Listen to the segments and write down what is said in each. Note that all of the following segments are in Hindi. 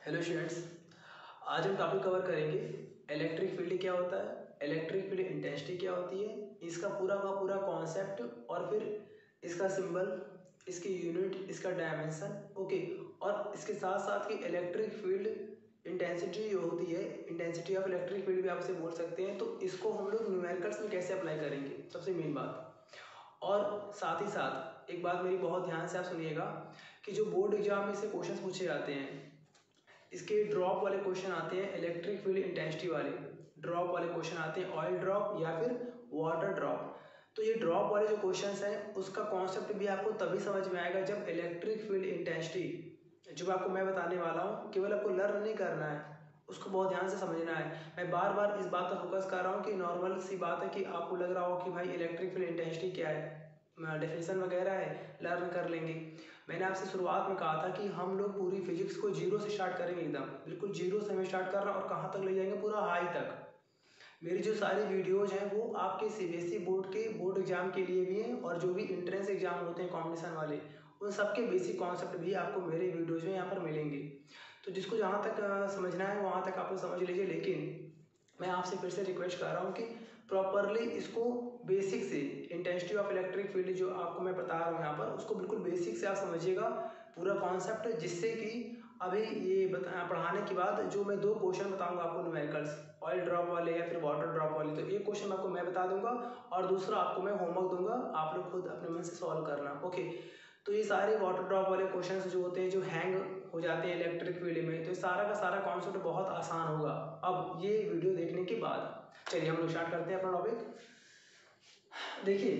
हेलो स्टूडेंट्स, आज हम टॉपिक कवर करेंगे इलेक्ट्रिक फील्ड क्या होता है, इलेक्ट्रिक फील्ड इंटेंसिटी क्या होती है, इसका पूरा का पूरा कॉन्सेप्ट और फिर इसका सिंबल, इसकी यूनिट, इसका डायमेंशन। ओके। और इसके साथ साथ कि इलेक्ट्रिक फील्ड इंटेंसिटी जो होती है, इंटेंसिटी ऑफ इलेक्ट्रिक फील्ड भी आप इसे बोल सकते हैं, तो इसको हम लोग न्यूमेरिकल्स में कैसे अप्लाई करेंगे, सबसे मेन बात। और साथ ही साथ एक बात मेरी बहुत ध्यान से आप सुनिएगा कि जो बोर्ड एग्जाम में से क्वेश्चन पूछे जाते हैं, इसके ड्रॉप वाले क्वेश्चन आते हैं, इलेक्ट्रिक फील्ड इंटेंसिटी वाले ड्रॉप वाले क्वेश्चन आते हैं, ऑयल ड्रॉप या फिर वाटर ड्रॉप। तो ये ड्रॉप वाले जो क्वेश्चंस हैं उसका कॉन्सेप्ट भी आपको तभी समझ में आएगा जब इलेक्ट्रिक फील्ड इंटेंसिटी जो आपको मैं बताने वाला हूँ केवल आपको लर्न नहीं करना है, उसको बहुत ध्यान से समझना है। मैं बार बार इस बात पर फोकस कर रहा हूँ कि नॉर्मल सी बात है कि आपको लग रहा हो कि भाई इलेक्ट्रिक फील्ड इंटेंसिटी क्या है, डेफिनेशन वगैरह है, लर्न कर लेंगे। मैंने आपसे शुरुआत में कहा था कि हम लोग पूरी फिजिक्स को जीरो से स्टार्ट करेंगे, एकदम बिल्कुल जीरो से हमें स्टार्ट कर रहा और कहाँ तक ले जाएंगे, पूरा हाई तक। मेरी जो सारी वीडियोज हैं वो आपके सीबीएसई बोर्ड के बोर्ड एग्जाम के लिए भी हैं, और जो भी इंट्रेंस एग्जाम होते हैं कॉम्पिटिशन वाले, उन सबके बेसिक कॉन्सेप्ट भी आपको मेरे वीडियोज में यहाँ पर मिलेंगे। तो जिसको जहाँ तक समझना है वहाँ तक आप लोग समझ लीजिए, लेकिन मैं आपसे फिर से रिक्वेस्ट कर रहा हूँ कि प्रॉपरली इसको बेसिक से, इंटेंसिटी ऑफ इलेक्ट्रिक फील्ड जो आपको मैं बता रहा हूँ यहाँ पर, उसको बिल्कुल बेसिक से आप समझिएगा पूरा कॉन्सेप्ट, जिससे कि अभी ये पढ़ाने के बाद जो मैं दो क्वेश्चन बताऊंगा आपको न्यूमेरिकल्स, ऑयल ड्रॉप वाले या फिर वाटर ड्रॉप वाले, तो एक क्वेश्चन आपको मैं बता दूंगा और दूसरा आपको मैं होमवर्क दूंगा, आप लोग खुद अपने मन से सॉल्व करना। ओके। तो ये सारे वाटर ड्रॉप वाले क्वेश्चन जो होते हैं, जो हैंग हो जाते हैं इलेक्ट्रिक फील्ड में, तो ये सारा का सारा कॉन्सेप्ट बहुत आसान होगा अब ये वीडियो देखने के बाद। चलिए हम लोग स्टार्ट करते हैं अपना टॉपिक। देखिए,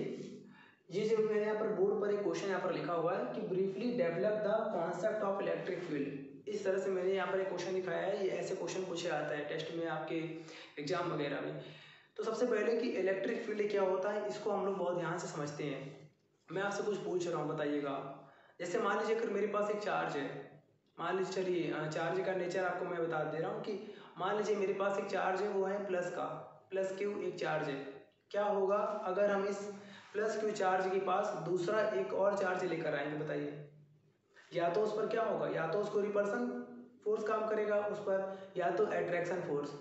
ये जो मैंने यहाँ पर बोर्ड पर एक क्वेश्चन यहाँ पर लिखा हुआ है कि briefly develop the concept of electric field, इस तरह से मैंने यहाँ पर एक क्वेश्चन दिखाया है। ये ऐसे क्वेश्चन पूछे आता है टेस्ट में, आपके एग्जाम वगैरह में। तो सबसे पहले कि इलेक्ट्रिक फील्ड क्या होता है, इसको हम लोग बहुत ध्यान से समझते हैं। मैं आपसे कुछ पूछ रहा हूँ, बताइएगा। जैसे मान लीजिए अगर मेरे पास एक चार्ज है, मान लीजिए, चलिए चार्ज का नेचर आपको मैं बता दे रहा हूँ कि मान लीजिए मेरे पास एक चार्ज है, वो है प्लस का, प्लस क्यू एक चार्ज है। क्या होगा अगर हम इस प्लस क्यू चार्ज के पास दूसरा एक और चार्ज लेकर आएंगे, बताइए। या तो उस पर क्या होगा, या तो उसको रिपल्सन फोर्स काम करेगा उस पर, या तो अट्रैक्शन फोर्स।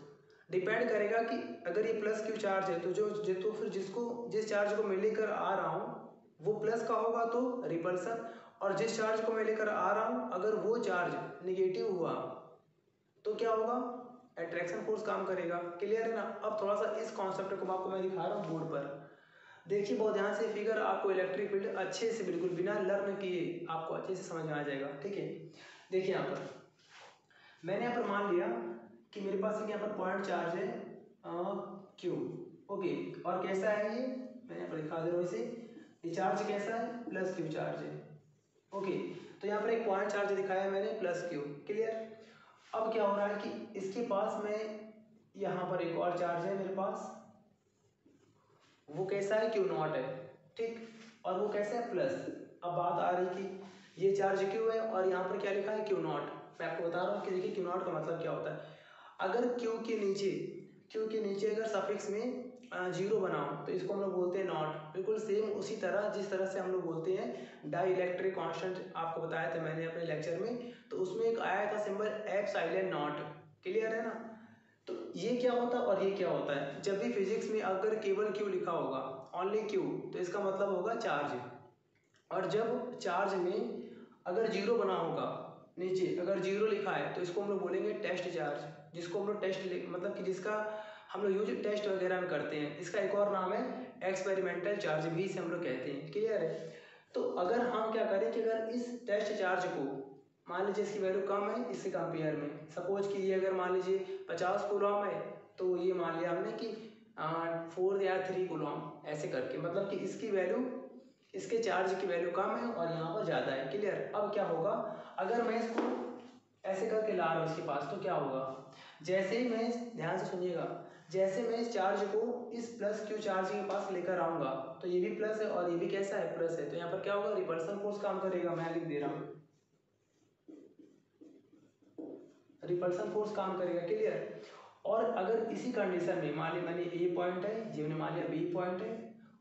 डिपेंड करेगा कि अगर ये प्लस क्यू चार्ज है तो तो फिर जिस चार्ज को मैं लेकर आ रहा हूँ वो प्लस का होगा तो रिपल्सन, और जिस चार्ज को मैं लेकर आ रहा हूँ अगर वो चार्ज निगेटिव हुआ तो क्या होगा, अट्रैक्शन फोर्स काम करेगा। क्लियर है ना। अब थोड़ा सा इस कॉन्सेप्ट को आपको मैं दिखा रहा हूँ बोर्ड पर, देखिए बहुत ध्यान से फिगर, आपको इलेक्ट्रिक फील्ड अच्छे से बिल्कुल बिना लर्न किए आपको अच्छे से समझ में आ जाएगा। ठीक है, देखिए यहाँ पर मैंने यहाँ पर मान लिया कि मेरे पास एक यहाँ पर पॉइंट चार्ज है क्यू। ओके, और कैसा है ये, मैंने यहाँ पर दिखा दे रहा हूँ इसे, ये चार्ज कैसा है, प्लस क्यू चार्ज है। ओके, तो यहाँ पर एक पॉइंट चार्ज दिखाया मैंने प्लस क्यू। क्लियर। अब क्या हो रहा है कि इसके पास में यहाँ पर एक और चार्ज है मेरे पास, वो कैसा है, क्यू नॉट है। ठीक, और वो कैसा है, प्लस। अब बात आ रही कि ये चार्ज क्यू है और यहाँ पर क्या लिखा है, क्यू नॉट। मैं आपको बता रहा हूँ कि देखिए क्यू नॉट का मतलब क्या होता है। अगर क्यू के नीचे अगर सफिक्स में जीरो बनाओ तो इसको हम लोग बोलते हैं नॉट। बिल्कुल सेम उसी तरह जिस तरह से हम लोग बोलते हैं डाई इलेक्ट्रिक कांस्टेंट, आपको बताया था मैंने अपने लेक्चर में, तो उसमें एक आया था सिंबल एप्सिलॉन नॉट। क्लियर है ना। तो ये क्या होता है और ये क्या होता है, जब भी फिजिक्स में अगर केवल क्यू लिखा होगा, ओनली क्यू, तो इसका मतलब होगा चार्ज। और जब चार्ज में अगर जीरो बना होगा, नीचे अगर जीरो लिखा है, तो इसको हम लोग बोलेंगे टेस्ट चार्ज, जिसको हम लोग टेस्ट मतलब कि जिसका हम लोग यूज टेस्ट वगैरह में करते हैं। इसका एक और नाम है एक्सपेरिमेंटल चार्ज भी इसे हम लोग कहते हैं। क्लियर है। तो अगर हम क्या करें कि अगर इस टेस्ट चार्ज को मान लीजिए इसकी वैल्यू कम है इससे कंपेयर में, सपोज कि ये अगर मान लीजिए 50 कूलम है, तो ये मान लिया हमने कि 4 या 3 कूलम, ऐसे करके, मतलब कि इसकी वैल्यू, इसके चार्ज की वैल्यू कम है और यहाँ पर ज़्यादा है। क्लियर। अब क्या होगा अगर मैं इसको ऐसे करके ला रहा हूँ इसके पास, तो क्या होगा, जैसे ही मैं, ध्यान से सुनिएगा, जैसे मैं इस चार्ज को इस प्लस क्यू चार्ज के पास लेकर आऊँगा, तो ये भी प्लस है और ये भी कैसा है, प्लस है, तो यहाँ पर क्या होगा, रिपल्सन फोर्स काम करेगा। मैं लिख दे रहा हूँ, रिपल्सन फोर्स काम करेगा। क्लियर। और अगर इसी कंडीशन में मान लिया मैंने ए पॉइंट है, जी ने मान लिया बी पॉइंट है,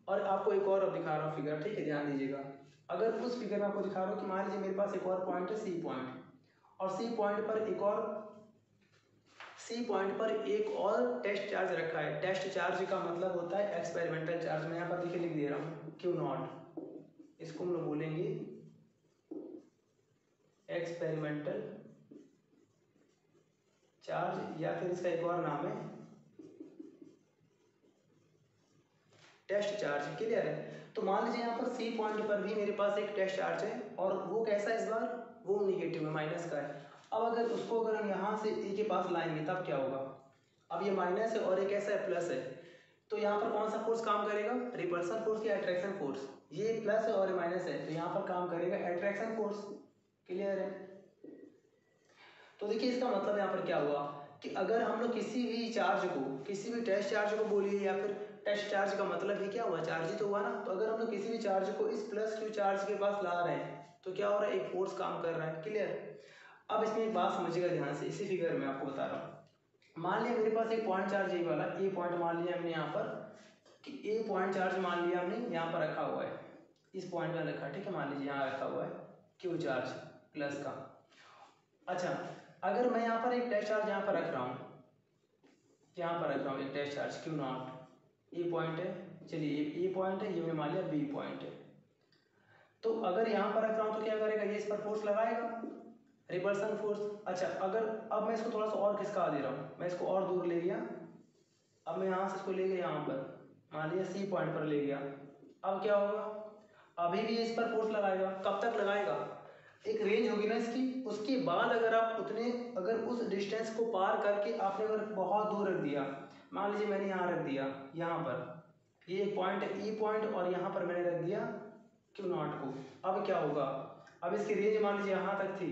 और आपको एक और दिखा रहा हूँ फिगर, ठीक है, ध्यान दीजिएगा। अगर उस फिगर में आपको दिखा रहा हूँ कि मान लीजिए मेरे पास एक और पॉइंट है सी पॉइंट, और सी पॉइंट पर एक और टेस्ट चार्ज रखा है। टेस्ट चार्ज का मतलब होता है एक्सपेरिमेंटल चार्ज। मैं यहाँ पर देखिए लिख दे रहा हूँ क्यू नॉट, इसको हम लोग बोलेंगे एक्सपेरिमेंटल चार्ज, या फिर इसका एक और नाम है टेस्ट चार्ज। क्लियर है? तो मान लीजिए यहाँ पर सी पॉइंट पर भी मेरे पास एक टेस्ट चार्ज है और वो कैसा है इस बार, वो निगेटिव है, माइनस का है। अब अगर हम यहाँ से ए के पास लाएंगे तब क्या होगा, अब ये माइनस है और एक ऐसा है प्लस है, तो यहाँ पर कौन सा फोर्स काम करेगा, रिपल्सन फोर्स या अट्रैक्शन फोर्स। ये प्लस है और माइनस है, तो यहाँ पर काम करेगा अट्रैक्शन फोर्स। क्लियर है? तो देखिए इसका मतलब यहाँ पर क्या हुआ कि अगर हम लोग किसी भी टेस्ट चार्ज को बोलिए, या फिर टेस्ट चार्ज का मतलब ही क्या हुआ, चार्ज ही तो हुआ ना। तो अगर हम लोग किसी भी चार्ज को इस प्लस क्यू चार्ज के पास ला रहे हैं तो क्या हो रहा है, एक फोर्स काम कर रहा है। क्लियर? अब इसमें एक बात समझिएगा ध्यान से, इसी फिगर में आपको बता रहा हूँ। मान लिया मेरे पास एक पॉइंट चार्ज ये वाला ए पॉइंट मान लिया हमने यहाँ पर कि ए पॉइंट चार्ज मान लिया हमने यहाँ पर रखा हुआ है, इस पॉइंट में रखा, ठीक है, मान लीजिए यहाँ रखा हुआ है क्यू चार्ज प्लस का। अच्छा, अगर मैं यहाँ पर एक टेस्ट चार्ज यहाँ पर रख रहा हूँ एक test charge q naught, a point है, चलिए ए पॉइंट है, ये मैंने मान लिया बी पॉइंट है। तो अगर यहाँ पर रख रहा हूँ तो क्या करेगा, ये इस पर फोर्स लगाएगा, रिपल्सन फोर्स। अच्छा, अगर अब मैं इसको थोड़ा सा और खिसका दे रहा हूँ, मैं इसको और दूर ले गया, अब मैं यहाँ से इसको ले गया यहाँ पर, मान लिया सी पॉइंट पर ले गया, अब क्या होगा, अभी भी इस पर फोर्स लगाएगा। कब तक लगाएगा, एक रेंज होगी ना इसकी, उसके बाद अगर उस डिस्टेंस को पार करके आपने अगर बहुत दूर रख दिया, मान लीजिए मैंने यहाँ रख दिया, यहाँ पर ये एक पॉइंट है ई पॉइंट, और यहाँ पर मैंने रख दिया क्यू नॉट को, अब क्या होगा, अब इसकी रेंज मान लीजिए यहाँ तक थी,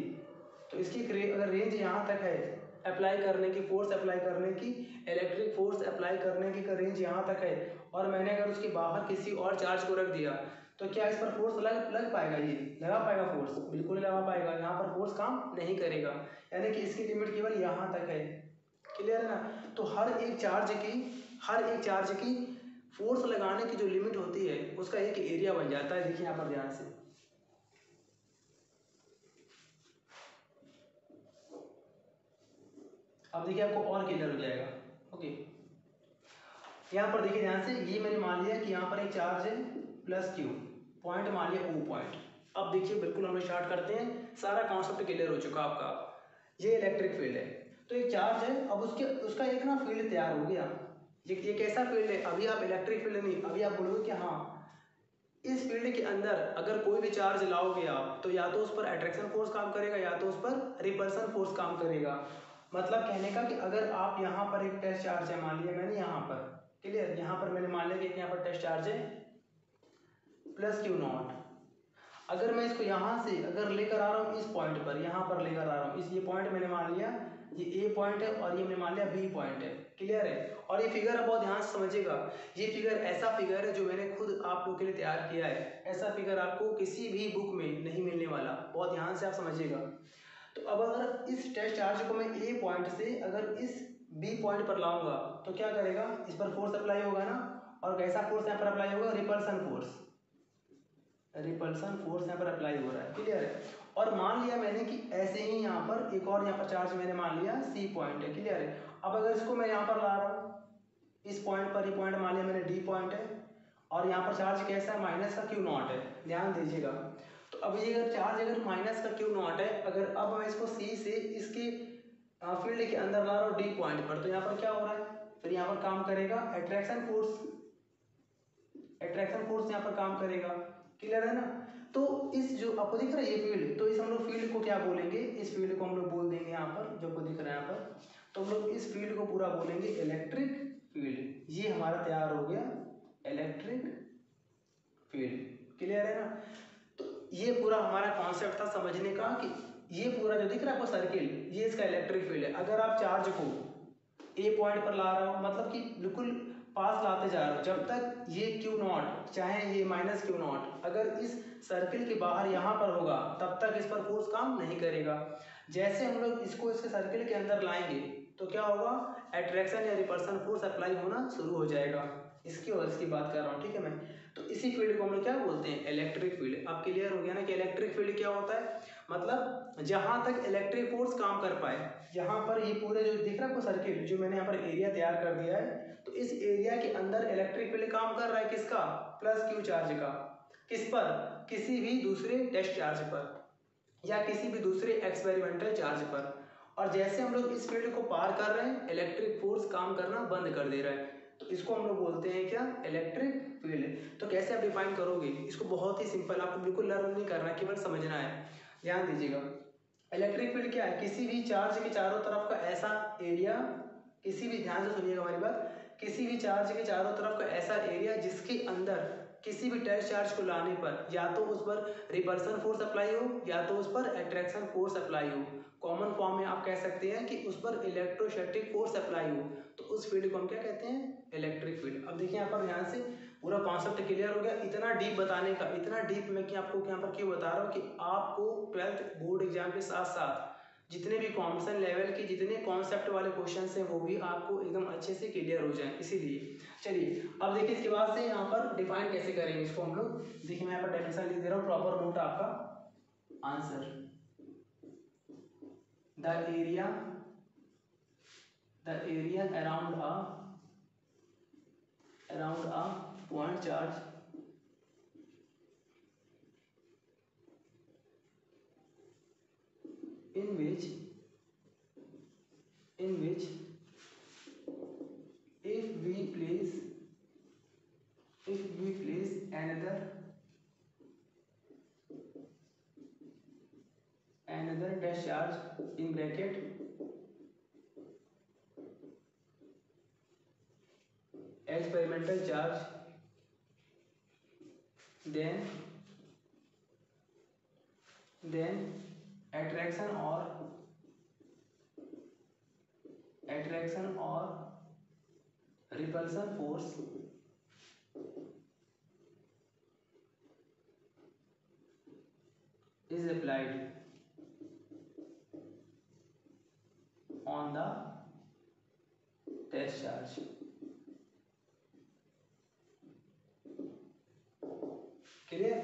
तो इसकी अगर रेंज यहाँ तक है, अप्लाई करने की फोर्स अप्लाई करने की, इलेक्ट्रिक फोर्स अप्लाई करने की रेंज यहाँ तक है, और मैंने अगर उसके बाहर किसी और चार्ज को रख दिया, तो क्या इस पर फोर्स लग पाएगा, ये लगा पाएगा फोर्स, बिल्कुल नहीं लगा पाएगा, यहाँ पर फोर्स काम नहीं करेगा, यानी कि इसकी लिमिट केवल यहाँ तक है। क्लियर है ना? तो हर एक चार्ज की फोर्स लगाने की जो लिमिट होती है उसका एक एरिया बन जाता है। देखिए यहाँ पर ध्यान से, अब देखिए आपको और क्लियर हो जाएगा। ओके, यहाँ पर देखिए ध्यान से, ये मैंने मान लिया कि यहाँ पर एक चार्ज है प्लस क्यू, पॉइंट मान लिया ओ पॉइंट। अब देखिए बिल्कुल हम स्टार्ट करते हैं, सारा कॉन्सेप्ट क्लियर हो चुका आपका। ये इलेक्ट्रिक फील्ड है, तो एक चार्ज है, अब उसका एक ना फील्ड तैयार हो गया। ये कैसा फील्ड है, अभी आप इलेक्ट्रिक फील्ड नहीं, अभी आप बोलोगे कि हाँ इस फील्ड के अंदर अगर कोई भी चार्ज लाओगे आप, तो या तो उस पर अट्रैक्शन फोर्स काम करेगा, या तो उस पर रिपल्सन फोर्स काम करेगा। मतलब कहने का कि अगर आप यहाँ पर एक टेस्ट चार्ज है, मान लिया मैंने यहाँ पर, क्लियर, यहाँ पर मैंने मान लिया कि यहाँ पर टेस्ट चार्ज है प्लस क्यू नॉट, अगर मैं इसको यहाँ से अगर लेकर आ रहा हूँ इस पॉइंट पर, यहाँ पर लेकर आ रहा हूँ, ये पॉइंट मैंने मान लिया ये ए पॉइंट है, और ये मैंने मान लिया बी पॉइंट है। क्लियर है? और ये फिगर आप बहुत ध्यान से समझिएगा, ये फिगर ऐसा फिगर है जो मैंने खुद आप लोगों के लिए तैयार किया है, ऐसा फिगर आपको किसी भी बुक में नहीं मिलने वाला, बहुत ध्यान से आप समझिएगा। तो अब अगर इस टेस्ट चार्ज को मैं ए पॉइंट से अगर इस बी पॉइंट पर लाऊंगा तो क्या करेगा, इस पर फोर्स अप्लाई होगा ना, और कैसा फोर्स यहाँ पर अप्लाई होगा, रिपल्सन फोर्स यहाँ पर अप्लाई हो रहा है। क्लियर है? और मान लिया मैंने कि ऐसे ही यहाँ पर एक और यहाँ पर चार्ज मैंने मान लिया सी पॉइंट है। क्लियर है? अब अगर इसको मैं यहाँ पर ला रहा हूँ इस पॉइंट पर, ये पॉइंट मान लिया मैंने डी पॉइंट है, और यहाँ पर चार्ज कैसा है, माइनस का क्यू नॉट है, ध्यान दीजिएगा। तो अब ये अगर चार्ज अगर माइनस का क्यू नॉट है, अगर अब मैं इसको सी से इसके फील्ड के अंदर ला रहा हूँ डी पॉइंट पर, तो यहाँ पर क्या हो रहा है, फिर यहाँ पर काम करेगा अट्रैक्शन फोर्स यहाँ पर काम करेगा। क्लियर है ना? तो इस जो आपको दिख रहा है ये फील्ड, तो इस हम लोग फील्ड को क्या बोलेंगे, इस फील्ड को हम लोग बोल देंगे यहाँ पर जो आपको दिख रहा है यहाँ पर, तो हम लोग इस फील्ड को पूरा बोलेंगे इलेक्ट्रिक फील्ड। ये हमारा तैयार हो गया इलेक्ट्रिक फील्ड। क्लियर है ना? तो ये पूरा हमारा कॉन्सेप्ट था समझने का कि ये पूरा जो दिख रहा है आपको सर्किल, ये इसका इलेक्ट्रिक फील्ड है। अगर आप चार्ज को ए पॉइंट पर ला रहे हो, मतलब कि बिल्कुल पास लाते जा रहे हो, जब तक ये क्यू नॉट चाहे ये माइनस क्यू नॉट अगर इस सर्किल के बाहर यहाँ पर होगा, तब तक इस पर फोर्स काम नहीं करेगा। जैसे हम लोग इसको इसके सर्किल के अंदर लाएंगे तो क्या होगा, अट्रैक्शन या रिपल्सन फोर्स अप्लाई होना शुरू हो जाएगा। इसकी और इसकी बात कर रहा हूँ, ठीक है मैं। तो इसी फील्ड को हम लोग क्या बोलते हैं, इलेक्ट्रिक फील्ड। अब क्लियर हो गया ना कि इलेक्ट्रिक फील्ड क्या होता है। मतलब जहाँ तक इलेक्ट्रिक फोर्स काम कर पाए, यहाँ पर ये पूरे जो दिख रहा है आपको सर्किल, जो मैंने यहाँ पर एरिया तैयार कर दिया है, तो इस एरिया के अंदर इलेक्ट्रिक फील्ड काम कर रहा है किसका, प्लस क्यू चार्ज का। किस पर, किसी भी दूसरे टेस्ट चार्ज पर या किसी भी दूसरे एक्सपेरिमेंटल चार्ज पर। और जैसे हम लोग इस फील्ड को पार कर रहे हैं, इलेक्ट्रिक फोर्स काम करना बंद कर दे रहा है, तो इसको हम लोग बोलते हैं क्या, इलेक्ट्रिक फील्ड। तो कैसे आप डिफाइन करोगे इसको, बहुत ही सिंपल, आपको बिल्कुल लर्न नहीं करना है, केवल समझना है। ध्यान दीजिएगा, इलेक्ट्रिक फील्ड क्या है, किसी भी चार्ज के चारों तरफ का ऐसा एरिया, किसी भी, ध्यान से सुनिएगा हमारी बात, किसी भी चार्ज के चारों तरफ का ऐसा एरिया जिसके अंदर किसी भी टेस्ट चार्ज को लाने पर या तो उस पर रिपल्सन फोर्स अप्लाई हो या तो उस पर अट्रैक्शन फोर्स अप्लाई हो। कॉमन फॉर्म में आप कह सकते हैं कि उस पर इलेक्ट्रोस्टैटिक फोर्स अप्लाई हो, तो उस फील्ड को हम क्या कहते हैं, इलेक्ट्रिक फील्ड। अब देखिए यहाँ पर ध्यान से, पूरा कॉन्सेप्ट क्लियर हो गया। इतना डीप बताने का, इतना डीप मैं कि आपको यहाँ पर क्यों बता रहा हूँ कि आपको 12th बोर्ड एग्जाम के साथ साथ जितने भी कॉम्पिटिशन लेवल के जितने कॉन्सेप्ट वाले क्वेश्चन हैं वो भी आपको एकदम अच्छे से क्लियर हो जाए, इसीलिए। चलिए अब देखिए इसके बाद से यहाँ पर डिफाइन कैसे करेंगे इसको हम लोग। देखिए मैं यहाँ पर डेफिनेशन लिख दे रहा हूँ, प्रॉपर नोट आपका answer. The area around a point charge in which if we place another dash charge in bracket experimental charge, then attraction or repulsion force is applied on the test charge। Clear.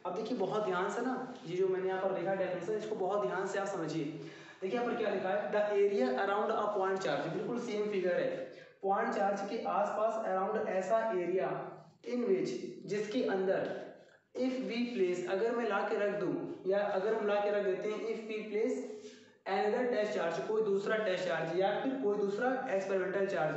अब देखिए बहुत ध्यान से ना, ये जो मैंने यहाँ पर लिखा डेफिनेशन, इसको बहुत ध्यान से आप समझिए। देखिए यहाँ पर क्या लिखा है, the area around a point charge, बिल्कुल सेम फिगर है, पॉइंट चार्ज के आसपास अराउंड ऐसा एरिया इन विच, जिसके अंदर इफ वी प्लेस, अगर मैं ला के रख दूं या अगर हम ला के रख देते हैं, if we place another test charge, कोई दूसरा टेस्ट चार्ज या फिर कोई दूसरा एक्सपेरिमेंटल चार्ज,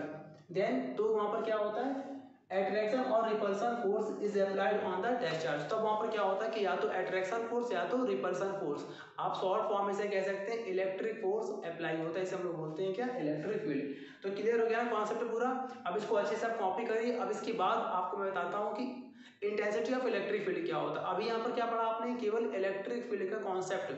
देन तो वहां पर क्या होता है, अट्रैक्शन और repulsion force is applied on the test charge. तब वहां पर क्या होता है कि या तो अट्रैक्शन फोर्स या तो रिपल्सन फोर्स, आप शॉर्ट फॉर्म में से कह सकते हैं इलेक्ट्रिक फोर्स अप्लाई होता है, इसे हम लोग बोलते हैं क्या, इलेक्ट्रिक फील्ड। तो क्लियर हो गया ना कॉन्सेप्ट पूरा। अब इसको अच्छे से आप कॉपी करिए। अब इसके बाद आपको मैं बताता हूँ कि इंटेंसिटी ऑफ इलेक्ट्रिक फील्ड क्या होता है। अभी यहाँ पर क्या पढ़ा आपने, केवल इलेक्ट्रिक फील्ड का कॉन्सेप्ट,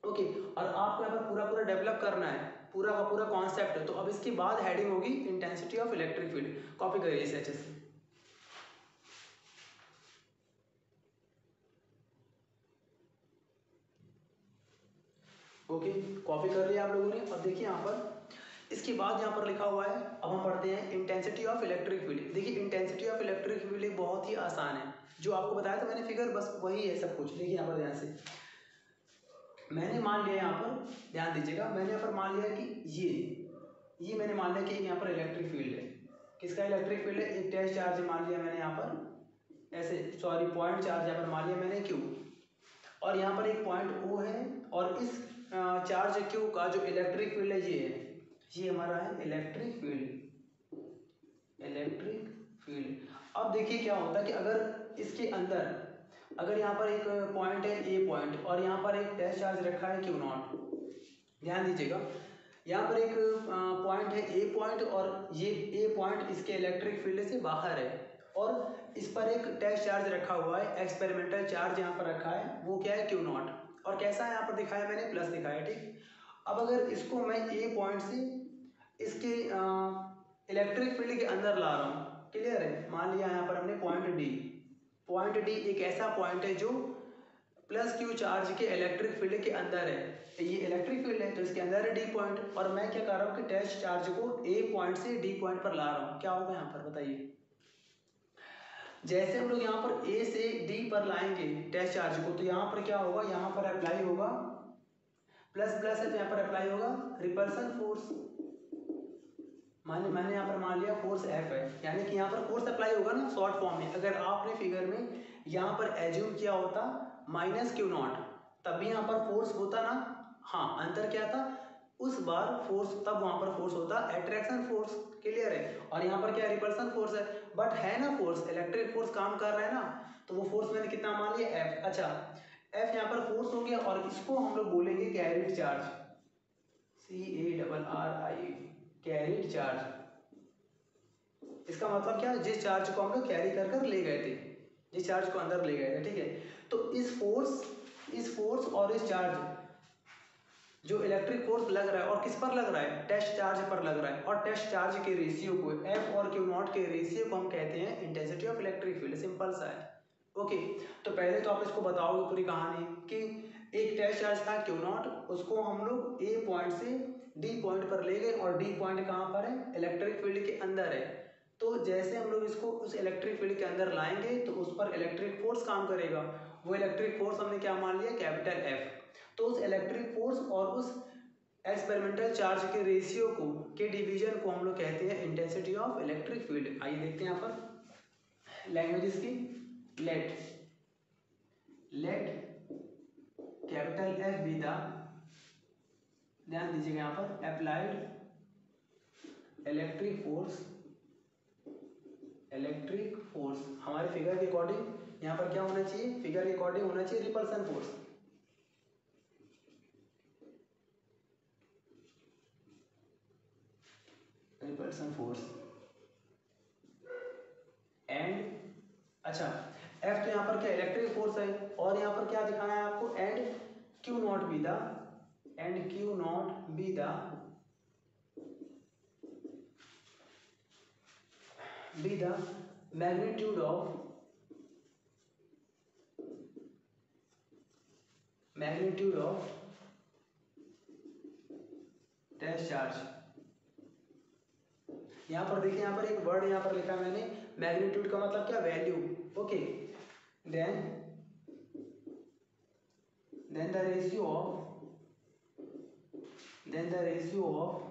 ओके, और आपको यहाँ पर पूरा डेवलप करना है, पूरा का पूरा कॉन्सेप्ट। तो अब इसके बाद हेडिंग होगी intensity of electric field, copy करिए इसे अच्छे से। ओके, कॉपी कर लिया आप लोगों ने। अब देखिए यहाँ पर इसके बाद यहाँ पर लिखा हुआ है, अब हम पढ़ते हैं इंटेंसिटी ऑफ इलेक्ट्रिक फील्ड। देखिए इंटेंसिटी ऑफ इलेक्ट्रिक फील्ड बहुत ही आसान है, जो आपको बताया था मैंने फिगर, बस वही है सब कुछ। देखिए यहाँ पर ध्यान से, मैंने मान लिया यहाँ पर, ध्यान दीजिएगा, मैंने यहाँ पर मान लिया कि ये मैंने मान लिया कि यहाँ पर इलेक्ट्रिक फील्ड है। किसका इलेक्ट्रिक फील्ड है, एक टेस्ट चार्ज मान लिया मैंने यहाँ पर, ऐसे सॉरी पॉइंट चार्ज यहाँ पर मान लिया मैंने क्यू, और यहाँ पर एक पॉइंट ओ है, और इस चार्ज क्यू का जो इलेक्ट्रिक फील्ड है ये हमारा है इलेक्ट्रिक फील्ड। अब देखिए क्या होता है कि अगर इसके अंदर, अगर यहाँ पर एक पॉइंट है ए पॉइंट और यहाँ पर एक टेस्ट चार्ज रखा है क्यू नॉट, ध्यान दीजिएगा, यहाँ पर एक पॉइंट है ए पॉइंट और ये ए पॉइंट इसके इलेक्ट्रिक फील्ड से बाहर है, और इस पर एक टेस्ट चार्ज रखा हुआ है, एक्सपेरिमेंटल चार्ज यहाँ पर रखा है, वो क्या है क्यू नॉट, और कैसा है यहाँ पर दिखाया मैंने, प्लस दिखाया, ठीक। अब अगर इसको मैं ए पॉइंट से इसके इलेक्ट्रिक फील्ड के अंदर ला रहा हूँ, क्लियर है, मान लिया यहाँ पर हमने पॉइंट डी एक ऐसा पॉइंट है जो प्लस क्यू चार्ज के इलेक्ट्रिक फील्ड के अंदर है, ये इलेक्ट्रिक फील्ड है तो इसके अंदर है डी पॉइंट, और मैं क्या कर रहा हूँ कि टेस्ट चार्ज को ए पॉइंट से डी पॉइंट पर ला रहा हूँ, क्या होगा यहाँ पर बताइए। जैसे हम लोग यहाँ पर ए से डी पर लाएंगे टेस्ट चार्ज को, तो यहाँ पर क्या होगा, यहाँ पर अप्लाई होगा प्लस प्लस है, तो यहाँ पर अप्लाई होगा रिपल्सन फोर्स। मैंने यहाँ पर मान लिया फोर्स एफ है, यानी कि यहाँ पर फोर्स अप्लाई होगा ना शॉर्ट फॉर्म में। अगर आपने फिगर में यहाँ पर एज्यूम किया होता माइनस क्यू नॉट, तब भी यहाँ पर फोर्स होता ना। हाँ, अंतर क्या था, उस बार फोर्स, तब वहाँ पर फोर्स होता अट्रैक्शन फोर्स, क्लियर है। और यहाँ पर क्या रिपल्सन फोर्स है, बट है ना फोर्स, इलेक्ट्रिक फोर्स काम कर रहा है ना, तो वो फोर्स मैंने कितना मान लिया एफ। अच्छा, एफ यहाँ पर फोर्स हो गया, और इसको हम लोग बोलेंगे carried charge, CARRI, carried charge. इसका मतलब क्या, जिस चार्ज को हम लोग कैरी कर कर ले गए थे, जिस चार्ज को अंदर ले गए थे, ठीक है। तो इस फोर्स और इस चार्ज, जो इलेक्ट्रिक फोर्स लग रहा है और किस पर लग रहा है, टेस्ट चार्ज पर लग रहा है, और टेस्ट चार्ज के रेशियो को, एफ और क्यू नॉट के रेशियो को हम कहते हैं intensity of electric field. Simple सा है। ओके, तो पहले तो आप इसको बताओगे पूरी कहानी कि एक टेस्ट चार्ज था क्यू नॉट, उसको हम लोग ए पॉइंट से डी पॉइंट पर ले गए, और डी पॉइंट कहाँ पर है, इलेक्ट्रिक फील्ड के अंदर है। तो जैसे हम लोग इसको उस इलेक्ट्रिक फील्ड के अंदर लाएंगे, तो उस पर इलेक्ट्रिक फोर्स काम करेगा। वो इलेक्ट्रिक फोर्स हमने क्या मान लिया, कैपिटल एफ। तो उस इलेक्ट्रिक फोर्स और उस एक्सपेरिमेंटल चार्ज के रेशियो को, के डिवीजन को हम लोग कहते हैं इंटेंसिटी ऑफ इलेक्ट्रिक फील्ड। आइए देखते हैं यहाँ पर लैंग्वेज इसकी, let capital F be the, ध्यान दीजिएगा यहाँ पर, अप्लाइड इलेक्ट्रिक फोर्स हमारे फिगर के अकॉर्डिंग यहाँ पर क्या होना चाहिए, फिगर के अकॉर्डिंग होना चाहिए रिपल्सन फोर्स। एंड, अच्छा, एफ तो यहाँ पर क्या इलेक्ट्रिक फोर्स है, और यहाँ पर क्या दिखाना है आपको, and q naught be the magnitude of test charge. यहाँ पर देखिए, यहाँ पर एक वर्ड यहाँ पर लिखा मैंने, मैग्नीट्यूड का मतलब क्या, value. Okay, then the ratio of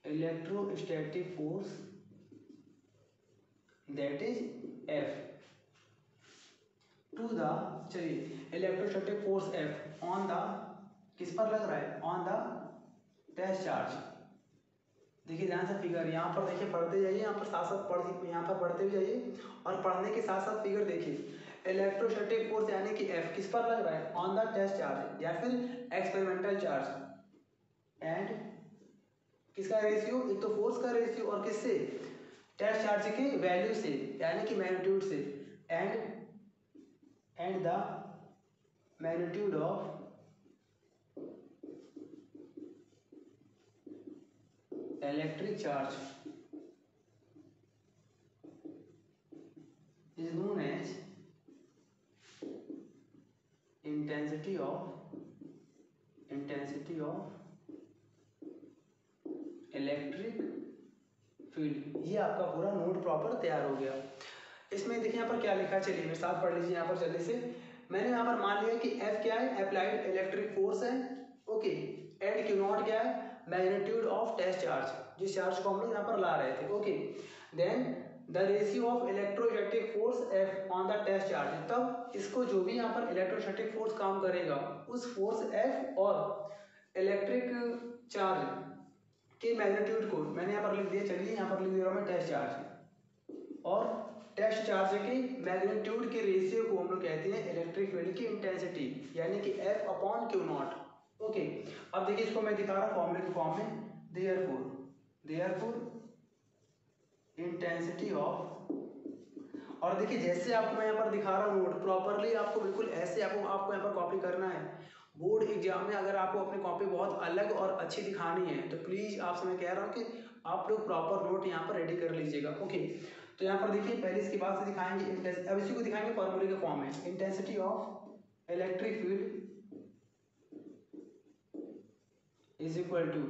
electrostatic force, that is F, to the, चलिए, electrostatic force F on the, किस पर लग रहा है, ऑन द टेस्ट चार्ज। देखिए ध्यान से फिगर, यहाँ पर देखिए, पढ़ते जाइए, यहाँ पर साथ साथ पढ़, यहाँ पर पढ़ते भी जाइए, और पढ़ने के साथ साथ फिगर देखिए। इलेक्ट्रोस्टैटिक फोर्स यानी कि एफ किस पर लग रहा है, ऑन द टेस्ट चार्ज या फिर एक्सपेरिमेंटल चार्ज, एंड किसका रेशियो, एक तो फोर्स का रेशियो, और किससे, टेस्ट चार्ज के वैल्यू से, यानी कि मैग्नीट्यूड से, and the magnitude of electric charge is known as intensity of electric field. ये आपका पूरा नोट प्रॉपर तैयार हो गया। इसमें देखिए यहाँ पर क्या लिखा, चलिए मेरे साथ पढ़ लीजिए यहाँ पर जल्दी से। मैंने यहाँ पर मान लिया कि F क्या है, अप्लाइड इलेक्ट्रिक फोर्स है, ओके, एंड क्यू नॉट क्या है, मैग्नीट्यूड ऑफ टेस्ट चार्ज, जिस चार्ज को हम लोग यहाँ पर ला रहे थे, okay. Then the ratio of electrostatic force F on the test charge, तब इसको जो भी यहाँ पर इलेक्ट्रोस्टैटिक फोर्स काम करेगा, उस फोर्स F और इलेक्ट्रिक चार्ज के मैग्नीट्यूड को मैंने यहाँ पर लिख दिया, चलिए यहाँ पर लिख दे रहा हूँ मैं टेस्ट चार्ज, और टेस्ट चार्ज के मैग्नीट्यूड के रेशियो को हम लोग कहते हैं इलेक्ट्रिक फील्ड की इंटेंसिटी, यानी कि F upon q not, okay. अब देखिए इसको मैं दिखा रहा हूँ फॉर्मूले के फॉर्म में, देयरफॉर इंटेंसिटी ऑफ, और देखिए जैसे आपको मैं यहाँ पर दिखा रहा हूँ नोट प्रॉपरली, आपको बिल्कुल ऐसे आपको यहाँ पर कॉपी करना है। बोर्ड एग्जाम में अगर आपको अपनी कॉपी बहुत अलग और अच्छी दिखानी है, तो प्लीज़ आपसे मैं कह रहा हूँ कि आप लोग प्रॉपर नोट यहाँ पर रेडी कर लीजिएगा, ओके। तो यहाँ पर देखिए पहले इसके बाद से दिखाएंगे, अब इसी को दिखाएंगे फॉर्मूले के फॉर्म में, intensity of electric field is equal to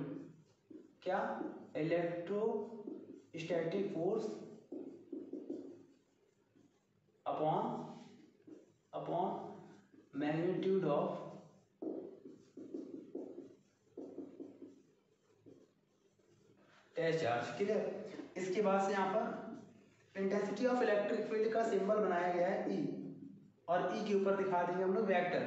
क्या, electrostatic force test charge. Clear. इसके बाद से यहाँ पर इंटेंसिटी ऑफ इलेक्ट्रिक फील्ड का सिंबल बनाया गया है ई, और ई के ऊपर दिखा देंगे हम लोग वेक्टर।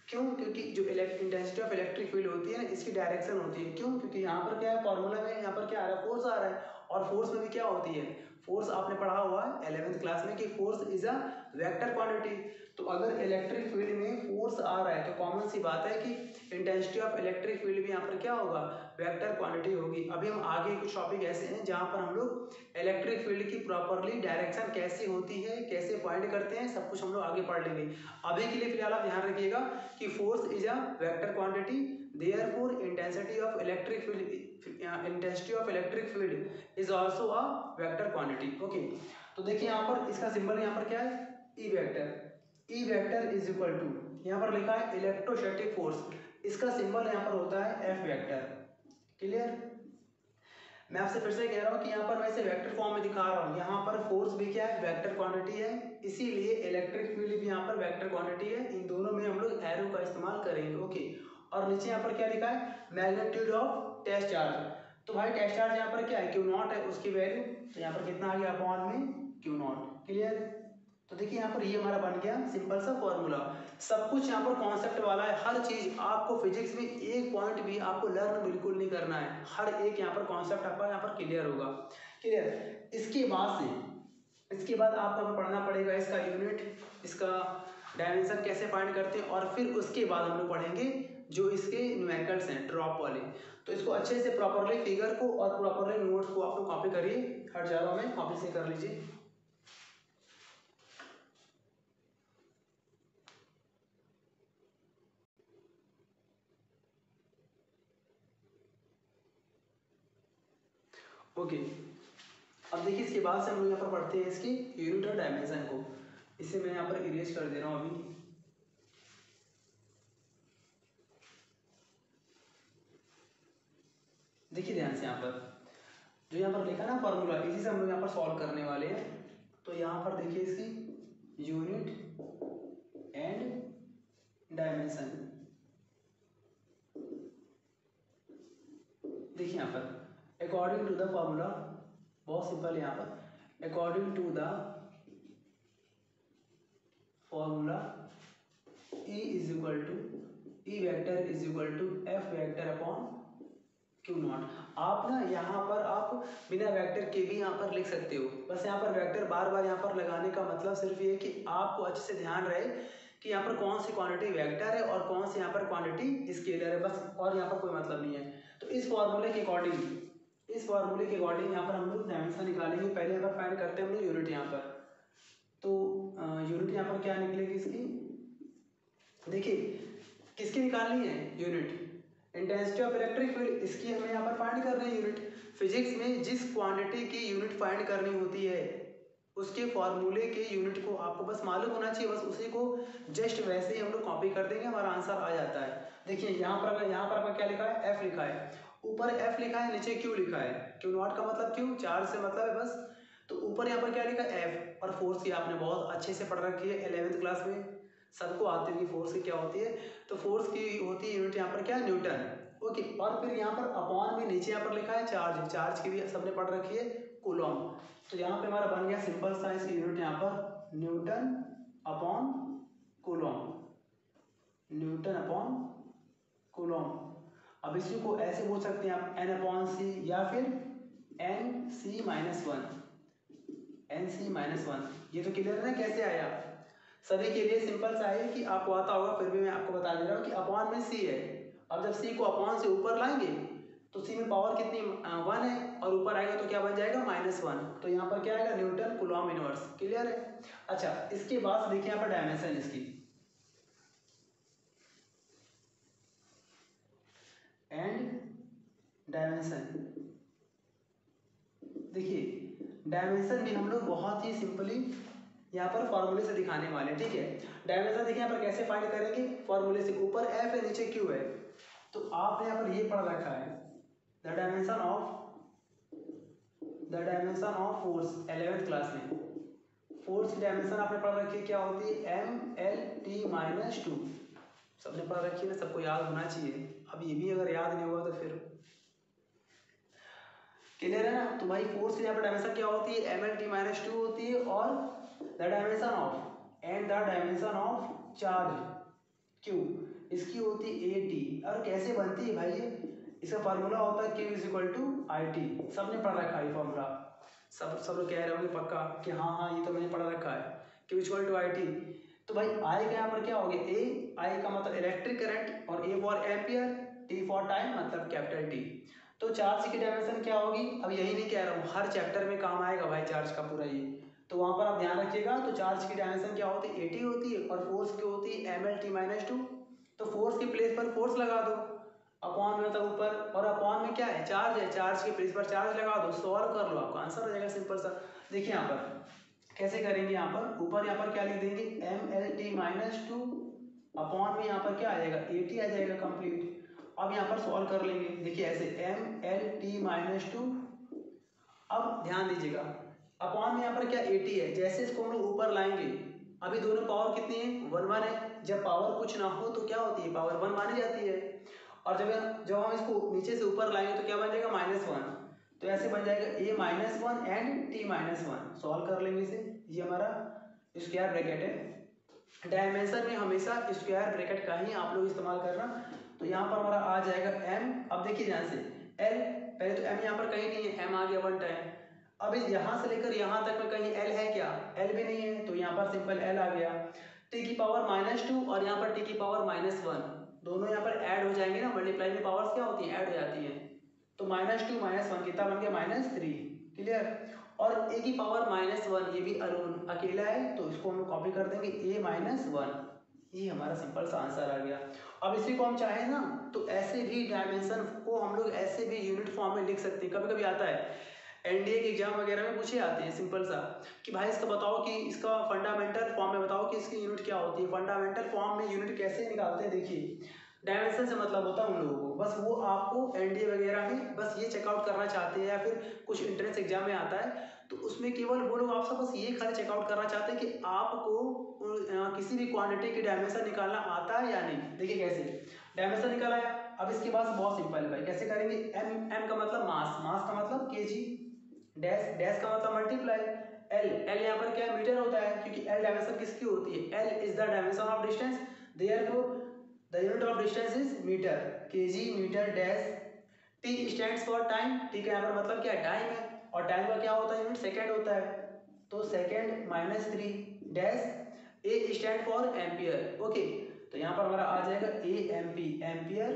क्यों? क्योंकि जो इंटेंसिटी ऑफ इलेक्ट्रिक फील्ड होती है ना, इसकी डायरेक्शन होती है। क्यों? क्योंकि यहाँ पर क्या है, फॉर्मूला में यहाँ पर क्या आ रहा है, फोर्स आ रहा है, और फोर्स में भी क्या होती है, फोर्स आपने पढ़ा हुआ है 11th क्लास में कि force is a vector quantity. तो अगर इलेक्ट्रिक फील्ड में फोर्स आ रहा है तो कॉमन सी बात है कि इंटेंसिटी ऑफ इलेक्ट्रिक फील्ड भी यहाँ पर क्या होगा, वेक्टर क्वांटिटी होगी। अभी हम आगे कुछ टॉपिक ऐसे हैं जहाँ पर हम लोग इलेक्ट्रिक फील्ड की प्रॉपरली डायरेक्शन कैसे होती है, कैसे फाइंड करते हैं, सब कुछ हम लोग आगे पढ़ लेंगे। अभी के लिए फिलहाल आप ध्यान रखिएगा कि force is a vector quantity, therefore intensity of electric field is also a vector quantity. Okay, तो देखिए यहाँ पर इसका सिंबल यहाँ पर क्या है, E vector. E vector is equal to, यहाँ पर लिखा है इलेक्ट्रोस्टैटिक फोर्स, इसका सिंबल यहाँ पर होता है एफ वेक्टर। क्लियर। मैं आपसे फिर से कह रहा हूँ कि यहाँ पर वैसे वेक्टर फॉर्म में दिखा रहा हूँ, यहाँ पर फोर्स भी क्या है, वेक्टर क्वांटिटी है, इसीलिए इलेक्ट्रिक फील्ड भी यहाँ पर वेक्टर क्वांटिटी है। इन दोनों में हम लोग एरो का इस्तेमाल करेंगे। ओके, और नीचे यहाँ पर क्या लिखा है, मैग्नीट्यूड ऑफ टेस्ट चार्ज। तो भाई टेस्ट चार्ज यहाँ पर क्या है, क्यू नॉट है, उसकी वैल्यू तो यहाँ पर कितना आ गया, अपॉन में क्यू नॉट। क्लियर। तो देखिए यहाँ पर ये हमारा बन गया सिंपल सा फॉर्मूला। सब कुछ यहाँ पर कॉन्सेप्ट वाला है, हर चीज आपको फिजिक्स में एक पॉइंट भी आपको लर्न बिल्कुल नहीं करना है, हर एक यहाँ पर कॉन्सेप्ट आपका यहाँ पर क्लियर होगा। क्लियर। इसके बाद आपको पढ़ना पड़ेगा इसका यूनिट, इसका डायमेंशन कैसे फाइंड करते हैं, और फिर उसके बाद हम लोग पढ़ेंगे जो इसके न्यूमेरिकल्स हैं ड्रॉप वाले। तो इसको अच्छे से प्रॉपरली फिगर को और प्रॉपरली नोट्स को आप लोग कॉपी करिए, हर जगह में कॉपी से कर लीजिए। ओके, अब देखिए इसके बाद से हम लोग यहाँ पर पढ़ते हैं इसकी यूनिट और डायमेंशन को। इसे मैं यहाँ पर इरेज कर दे रहा हूँ अभी। देखिए ध्यान से, यहाँ पर जो यहाँ पर लिखा ना फॉर्मूला, इसी से हम लोग यहाँ पर सॉल्व करने वाले हैं। तो यहाँ पर देखिए इसकी यूनिट एंड डायमेंशन। देखिए यहाँ पर अकॉर्डिंग टू द फॉर्मूला, बहुत सिंपल है यहाँ पर, according to the formula E is equal to, E vector is equal to F vector upon q naught. आप ना यहाँ पर आप बिना वेक्टर के भी यहाँ पर लिख सकते हो, बस यहाँ पर वेक्टर बार बार यहाँ पर लगाने का मतलब सिर्फ ये कि आपको अच्छे से ध्यान रहे कि यहाँ पर कौन सी क्वांटिटी वेक्टर है और कौन सी यहाँ पर क्वांटिटी स्केलर है, बस, और यहाँ पर कोई मतलब नहीं है। तो इस फॉर्मूले के अकॉर्डिंग यहाँ पर हम लोग डायमेंशन निकालेंगे। पहले यहाँ पर फाइंड करते हैं हम लोग यूनिट। यहाँ पर तो यूनिट यहाँ पर क्या निकलेगी इसकी, देखिए किसकी निकालनी है unit, intensity of electric field, इसकी हमें यहाँ पर फाइंड कर रहे हैं यूनिट। फिजिक्स में जिस क्वांटिटी की यूनिट फाइंड करनी होती है उसके फॉर्मूले के यूनिट को आपको बस मालूम होना चाहिए, बस उसी को जस्ट वैसे ही हम लोग कॉपी कर देंगे, हमारा आंसर आ जाता है। देखिए यहाँ पर आपका क्या लिखा है, एफ लिखा है, ऊपर एफ लिखा है, नीचे क्यू लिखा है। क्यू नॉट का मतलब क्यू, चार्ज से मतलब है बस। तो ऊपर यहाँ पर क्या लिखा है, एफ, और फोर्स की आपने बहुत अच्छे से पढ़ रखी है 11th क्लास में, सबको आती है कि फोर्स की क्या होती है। तो फोर्स की होती है यूनिट यहाँ पर क्या, न्यूटन। ओके, और फिर यहाँ पर अपॉन में नीचे यहाँ पर लिखा है चार्ज, चार्ज की भी सबने पढ़ रखी है, कूलॉम। तो यहाँ पे हमारा बन गया सिंपल सा इसकी यूनिट यहाँ पर Newton upon Coulomb, Newton upon Coulomb. अब इसी को ऐसे बोल सकते हैं आप एन अपॉन सी, या फिर n C minus one, n C minus one. ये तो क्लियर है कैसे आया, सभी के लिए सिंपल सा है कि आपको आता होगा, फिर भी मैं आपको बता दे रहा हूँ कि अपॉन में सी है। अब जब सी को अपॉन से ऊपर लाएंगे तो सी में पावर कितनी, 1 है, और ऊपर आएगा तो क्या बन जाएगा, -1। तो यहाँ पर क्या आएगा, न्यूटन कूलॉम इनवर्स। क्लियर है। अच्छा, इसके बाद देखिए यहाँ पर डायमेंशन इसकी, एंड डायमेंशन। देखिए डायमेंशन भी हम लोग बहुत ही सिंपली यहाँ पर फॉर्मूले से दिखाने वाले, ठीक है। डायमेंशन देखिए यहाँ पर कैसे फाइंड करेंगे, फॉर्मूले से, ऊपर एफ है नीचे क्यू है। तो आपने यहाँ पर ये पढ़ रखा है the dimension of force 11th class में। फोर्स की डायमेंशन आपने पढ़ रखी है, क्या होती है, M/L/T-2। सबने पढ़ रखी है ना, सबको याद होना चाहिए। अब ये भी अगर याद नहीं होगा तो फिर क्लियर है ना। तो भाई फोर्स की यहाँ पर डायमेंशन क्या होती है, mlt-2 होती है, और the dimension of charge q इसकी होती है at। और कैसे बनती है भाई ये, इसका फार्मूला होता है q = it। सबने पढ़ रखा है ये फार्मूला, सब लोग कह रहे होंगे पक्का कि हाँ ये तो मैंने पढ़ रखा है, q = it। तो भाई I का यहाँ पर क्या हो गया, I का मतलब इलेक्ट्रिक करंट, और A for ampere, T for time मतलब कैपिटल T। तो चार्ज की डायमेंशन क्या होगी, अब यही नहीं कह रहा हूँ, हर चैप्टर में काम आएगा भाई चार्ज का पूरा ये, तो वहाँ पर आप ध्यान रखिएगा। तो चार्ज की डायमेंशन क्या होती है, 80 होती है, और फोर्स की होती है mlt-2। तो फोर्स के प्लेस पर फोर्स लगा दो, अपॉन में तो ऊपर, और अपॉन में क्या है, चार्ज है, चार्ज के प्लेस पर चार्ज लगा दो, सॉल्व कर लो, आपका आंसर हो जाएगा सिंपल सा। देखिए यहाँ पर कैसे करेंगे, यहाँ पर ऊपर यहाँ पर क्या लिख देंगे, mlt-2 अपॉन में यहाँ पर क्या आ जाएगा, 80 आ जाएगा कंप्लीट। अब यहाँ पर सॉल्व कर लेंगे, देखिए ऐसे mlt-2, अब ध्यान दीजिएगा अपॉन में यहाँ पर क्या 80 है, जैसे इसको हम लोग ऊपर लाएंगे, अभी दोनों पावर कितनी है, 1 है, जब पावर कुछ ना हो तो क्या होती है, पावर 1 मानी जाती है, और जब हम इसको नीचे से ऊपर लाएंगे तो क्या बन जाएगा, -1। तो ऐसे बन जाएगा a-1 एंड t-1। सॉल्व कर लेंगे इसे, ये हमारा स्क्वायर ब्रैकेट है। डायमेंशन में हमेशा स्क्वायर ब्रैकेट का ही आप लोग इस्तेमाल करना। तो यहाँ पर हमारा आ जाएगा m, अब देखिए ध्यान से l, पहले तो m यहाँ पर कहीं नहीं है, m आ गया 1 टाइम। अब इस यहाँ से लेकर यहाँ तक में कहीं l है क्या, l भी नहीं है, तो यहाँ पर सिंपल l आ गया। t की पावर -2 और यहाँ पर t की पावर -1, दोनों यहाँ पर ऐड हो जाएंगे ना, मल्टीप्लाई में पावर्स क्या होती है, ऐड हो जाती है। तो -2 -1 कितना बन गया, -3। क्लियर। और a की पावर -1, ये भी अकेला है, तो इसको हम कॉपी कर देंगे a-1, ये हमारा सिंपल सा आंसर आ गया। अब इसी को हम चाहें ना तो ऐसे भी डायमेंशन को हम लोग ऐसे भी यूनिट फॉर्म में लिख सकते हैं। कभी कभी आता है एनडीए के एग्जाम वगैरह में पूछे आते हैं सिंपल सा कि भाई इसका बताओ कि इसका फंडामेंटल फॉर्म में बताओ कि इसकी यूनिट क्या होती है। फंडामेंटल फॉर्म में यूनिट कैसे निकालते हैं, देखिए डायमेंशन से मतलब होता है उन लोगों को, बस वो आपको एनडीए वगैरह में बस ये चेकआउट करना चाहते हैं, या फिर कुछ एंट्रेंस एग्जाम में आता है तो उसमें केवल वो लोग आपसे बस ये खाली चेकआउट करना चाहते हैं कि आपको किसी भी क्वांटिटी की डायमेंशन निकालना आता है या नहीं। देखिए कैसे डायमेंशन निकाला है। अब इसके बाद बहुत सिंपल है भाई, कैसे करेंगे, एम का मतलब मास, मास का मतलब केजी, डैश डैश का मतलब मल्टीप्लाई, एल यहाँ पर क्या मीटर होता है, क्योंकि एल डायमेंशन किसकी होती है, L is the dimension of distance, therefore the unit of distance is metre, kg metre dash. T stands for time, T का यहाँ पर मतलब क्या है, टाइम है, और टाइम का क्या होता है, यूनिट सेकेंड होता है, तो second -3 dash. A stand for ampere, okay, तो यहाँ पर हमारा आ जाएगा ए एम्पियर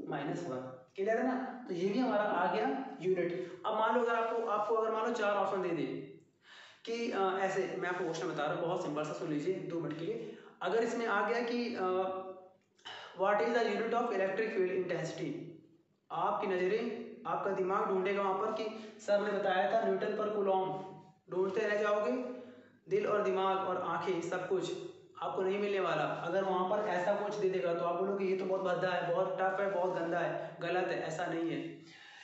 -1। क्लियर है ना। तो ये भी हमारा आ गया यूनिट। अब मान लो अगर आपको अगर मान लो 4 ऑप्शन दे दे कि ऐसे, मैं आपको क्वेश्चन बता रहा हूँ बहुत सिंपल सा, सुन लीजिए 2 मिनट के लिए। अगर इसमें आ गया कि what is the unit of electric field intensity, आपकी नज़रें, आपका दिमाग ढूंढेगा वहाँ पर कि सर ने बताया था न्यूटन पर कूलॉम, ढूंढते रह जाओगे, दिल और दिमाग और आंखें सब कुछ आपको नहीं मिलने वाला। अगर वहाँ पर ऐसा कुछ दे देगा तो आप बोलोगे ये तो बहुत भद्दा है, बहुत टफ है, बहुत गंदा है, गलत है, ऐसा नहीं है,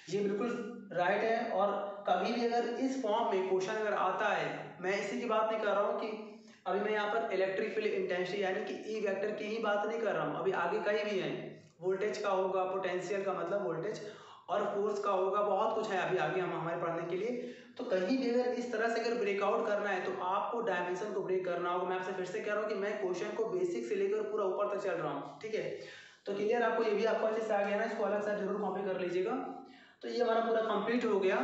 ये बिल्कुल राइट है। और कभी भी अगर इस फॉर्म में क्वेश्चन अगर आता है, मैं इसी की बात नहीं कर रहा हूँ कि अभी मैं यहाँ पर इलेक्ट्रिक फील्ड इंटेंसिटी यानी कि ई वेक्टर की ही बात नहीं कर रहा हूँ, अभी आगे कई भी हैं, वोल्टेज का होगा, पोटेंशियल का मतलब वोल्टेज, और फोर्स का होगा, बहुत कुछ है अभी आगे हम हमारे पढ़ने के लिए। तो कहीं भी अगर इस तरह से अगर ब्रेकआउट करना है तो आपको डायमेंशन को ब्रेक करना होगा। मैं आपसे फिर से कह रहा हूँ कि मैं क्वेश्चन को बेसिक से लेकर पूरा ऊपर तक चल रहा हूँ, ठीक है। तो क्लियर, आपको ये भी आपको अच्छे से आ गया ना, इसको अलग से जरूर कॉपी कर लीजिएगा। तो ये हमारा पूरा कंप्लीट हो गया।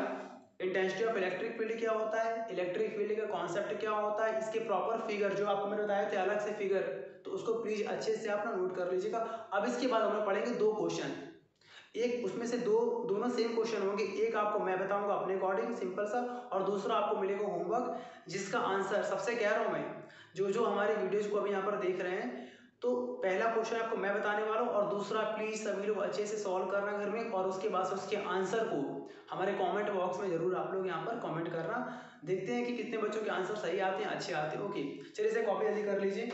इंटेंसिटी ऑफ इलेक्ट्रिक फील्ड क्या होता है, इलेक्ट्रिक फील्ड का कॉन्सेप्ट क्या होता है, इसके प्रॉपर फिगर जो आपको मैंने बताया थे अलग से फिगर, तो उसको प्लीज अच्छे से आप ना नोट कर लीजिएगा। अब इसके बाद हम लोग पढ़ेंगे 2 क्वेश्चन, एक उसमें से दोनों सेम क्वेश्चन होंगे, एक आपको मैं बताऊंगा अपने अकॉर्डिंग सिंपल सा, और दूसरा आपको मिलेगा होमवर्क जिसका आंसर, सबसे कह रहा हूँ मैं, जो हमारे वीडियोज को अभी यहाँ पर देख रहे हैं, तो पहला क्वेश्चन आपको मैं बताने वाला हूँ, और दूसरा प्लीज सभी लोग अच्छे से सॉल्व करना घर में, और उसके बाद उसके आंसर को हमारे कमेंट बॉक्स में जरूर आप लोग यहाँ पर कमेंट करना। देखते हैं कि कितने बच्चों के आंसर सही आते हैं, अच्छे आते हैं। ओके, चलिए इसे कॉपी जल्दी कर लीजिए।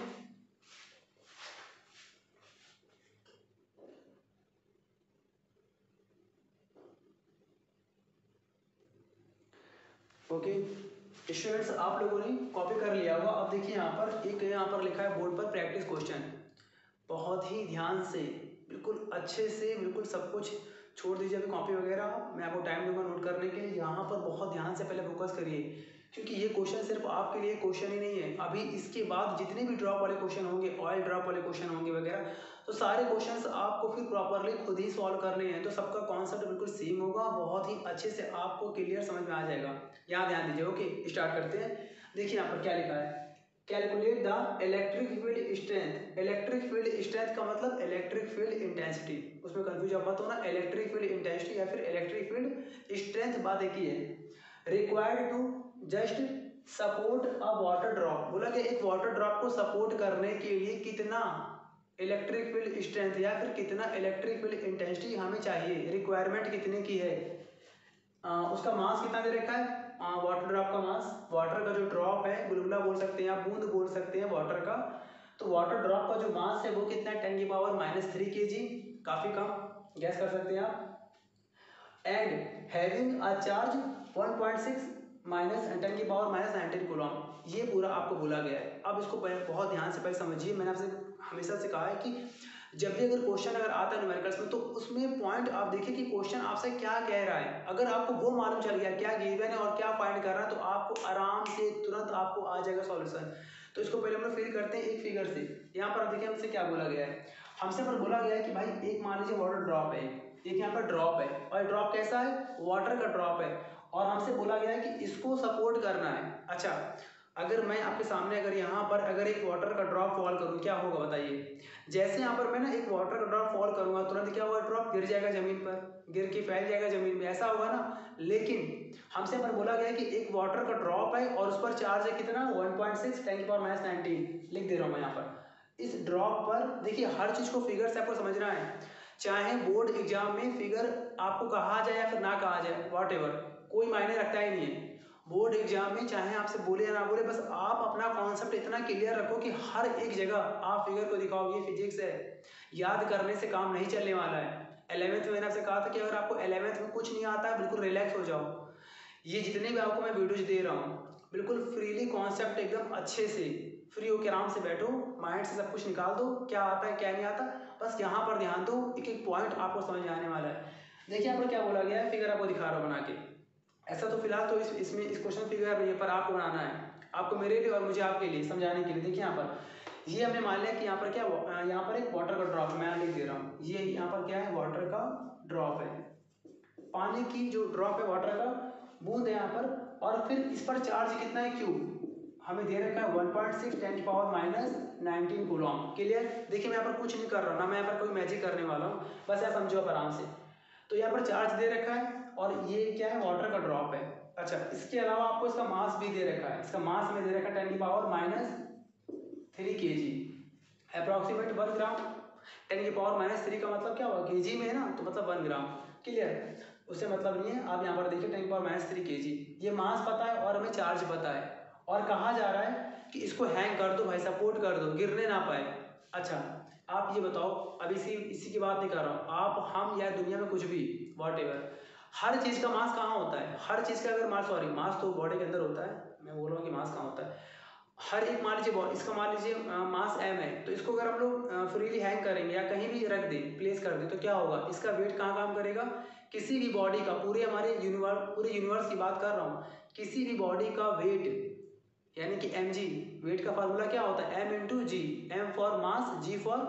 ओके स्टूडेंट्स, आप लोगों ने कॉपी कर लिया होगा। अब देखिए यहाँ पर एक यहाँ पर लिखा है बोर्ड पर प्रैक्टिस क्वेश्चन, बहुत ही ध्यान से बिल्कुल अच्छे से बिल्कुल सब कुछ छोड़ दीजिए अभी कॉपी वगैरह, मैं आपको टाइम दूंगा नोट करने के लिए। यहाँ पर बहुत ध्यान से पहले फोकस करिए, क्योंकि ये क्वेश्चन सिर्फ आपके लिए क्वेश्चन ही नहीं है। अभी इसके बाद जितने भी ड्रॉप वाले क्वेश्चन होंगे, ऑयल ड्रॉप वाले क्वेश्चन होंगे वगैरह, तो सारे क्वेश्चंस आपको फिर प्रॉपरली खुद ही सॉल्व करने हैं। तो सबका कॉन्सेप्ट बिल्कुल सेम होगा, बहुत ही अच्छे से आपको क्लियर समझ में आ जाएगा। यहाँ ध्यान दीजिए। ओके, स्टार्ट करते हैं। देखिए यहाँ पर क्या लिखा है, calculate the electric field strength. Electric field strength का मतलब इलेक्ट्रिक फील्ड इंटेंसिटी, उसमें कंफ्यूज आप मत होना। इलेक्ट्रिक फील्ड इंटेंसिटी या फिर इलेक्ट्रिक फील्ड स्ट्रेंथ बात एक ही है। Required to just support a water drop, बोला कि एक वाटर ड्रॉप को सपोर्ट करने के लिए कितना इलेक्ट्रिक फील्ड स्ट्रेंथ या फिर कितना इलेक्ट्रिक फील्ड इंटेंसिटी हमें चाहिए, रिक्वायरमेंट कितने की है। उसका मास कितना दे रखा है, वाटर ड्रॉप का मास, वाटर का जो ड्रॉप है, बुलबुला बोल सकते हैं आप, बूंद बोल सकते हैं वाटर का, तो वाटर ड्रॉप का जो मास है वो कितना है, 10⁻³ kg, काफी कम, गैस कर सकते हैं आप। And having a charge 1.6 minus 10⁻⁻19 coulomb, ये पूरा आपको बोला गया है। अब इसको बहुत ध्यान से पहले समझिए। मैंने आपसे हमेशा से कहा है कि जब भी अगर क्वेश्चन अगर आता है न्यूमेरिकल्स में, तो उसमें पॉइंट आप देखिए कि क्वेश्चन आपसे क्या कह रहा है। अगर आपको वो मालूम चल गया क्या गिवन है और क्या फाइंड कर रहा है, तो आपको आराम से तुरंत आपको आ जाएगा सॉल्यूशन। तो इसको पहले हम लोग फिल करते हैं एक फिगर से। यहाँ पर देखिए हमसे क्या बोला गया है, हमसे पर बोला गया है कि भाई एक मान लीजिए वाटर ड्रॉप है, एक यहाँ पर ड्रॉप है, और ड्रॉप कैसा है, वाटर का ड्रॉप है, और हमसे बोला गया है कि इसको सपोर्ट करना है। अच्छा, अगर मैं आपके सामने अगर यहाँ पर अगर एक वाटर का ड्रॉप फॉल करूँ, क्या होगा बताइए। जैसे यहाँ पर मैं ना एक वाटर का ड्रॉप फॉल करूँगा, तुरंत क्या होगा, ड्रॉप गिर जाएगा जमीन पर, गिर के फैल जाएगा जमीन में, ऐसा होगा ना। लेकिन हमसे पर बोला गया है कि एक वाटर का ड्रॉप है और उस पर चार्ज है कितना, 1.6 10⁻⁻19 लिख दे रहा हूँ मैं यहाँ पर। इस ड्रॉप पर देखिए हर चीज़ को फिगर से आपको समझना है, चाहे बोर्ड एग्जाम में फिगर आपको कहा जाए या फिर ना कहा जाए, वॉट एवर, कोई मायने रखता ही नहीं है। बोर्ड एग्जाम में चाहे आपसे बोले या ना बोले, बस आप अपना कॉन्सेप्ट इतना क्लियर रखो कि हर एक जगह आप फिगर को दिखाओ। ये फिजिक्स है, याद करने से काम नहीं चलने वाला है। 11th में मैंने आपसे कहा था कि अगर आपको 11th में कुछ नहीं आता है, बिल्कुल रिलैक्स हो जाओ। ये जितने भी आपको मैं वीडियोज दे रहा हूँ, बिल्कुल फ्रीली कॉन्सेप्ट एकदम अच्छे से फ्री होकर आराम से बैठो, माइंड से सब कुछ निकाल दो, क्या आता है क्या नहीं आता, बस यहाँ पर ध्यान दो, एक एक पॉइंट आपको समझ में आने वाला है। देखिए यहाँ पर क्या बोला गया है, फिगर आपको दिखा रहा हूँ बना के। ऐसा तो फिलहाल तो इसमें इस क्वेश्चन फिगर नहीं है, पर आपको बनाना है, आपको मेरे लिए और मुझे आपके लिए समझाने के लिए। देखिए यहाँ पर ये हमने मान लिया कि यहाँ पर क्या, यहाँ पर एक वाटर का ड्रॉप मैं लिख दे रहा हूँ, ये यहाँ पर क्या है, वाटर का ड्रॉप है, पानी की जो ड्रॉप है, वाटर का बूंद है यहाँ पर, और फिर इस पर चार्ज कितना है, क्यू हमें दे रखा है 1.6 10⁻⁻19 कूलम। क्लियर। देखिए मैं यहाँ पर कुछ नहीं कर रहा हूँ ना, मैं यहाँ पर कोई मैजिक करने वाला हूँ, बस यार समझो आप आराम से। तो यहाँ पर चार्ज दे रखा है और ये क्या है, वाटर का ड्रॉप है। अच्छा, इसके अलावा आपको इसका मास भी दे रखा है, इसका मास में दे रखा है 10⁻³ kg, अप्रॉक्सीमेट 1 ग्राम। 10⁻³ का मतलब क्या हुआ, kg में है ना, तो मतलब 1 ग्राम। क्लियर, उससे मतलब नहीं है। आप यहाँ पर देखिए 10⁻³ kg, ये मास पता है और हमें चार्ज पता है, और कहा जा रहा है कि इसको हैंग कर दो भाई, सपोर्ट कर दो, गिरने ना पाए। अच्छा, आप ये बताओ, अब इसी की बात नहीं कर रहा हूँ, आप हम या दुनिया में कुछ भी वॉट एवर, हर चीज़ का मास कहाँ होता है, हर चीज़ का अगर मास तो बॉडी के अंदर होता है, मैं बोल रहा हूँ कि मास कहाँ होता है। हर एक मान लीजिए इसका मान लीजिए मास m है, तो इसको अगर हम लोग फ्रीली हैंग करेंगे या कहीं भी रख दें, प्लेस कर दें, तो क्या होगा, इसका वेट कहाँ काम करेगा, किसी भी बॉडी का, पूरे हमारे पूरे यूनिवर्स की बात कर रहा हूँ, किसी भी बॉडी का वेट यानी कि mg, वेट का फार्मूला क्या होता है, m × g, m for mass, g for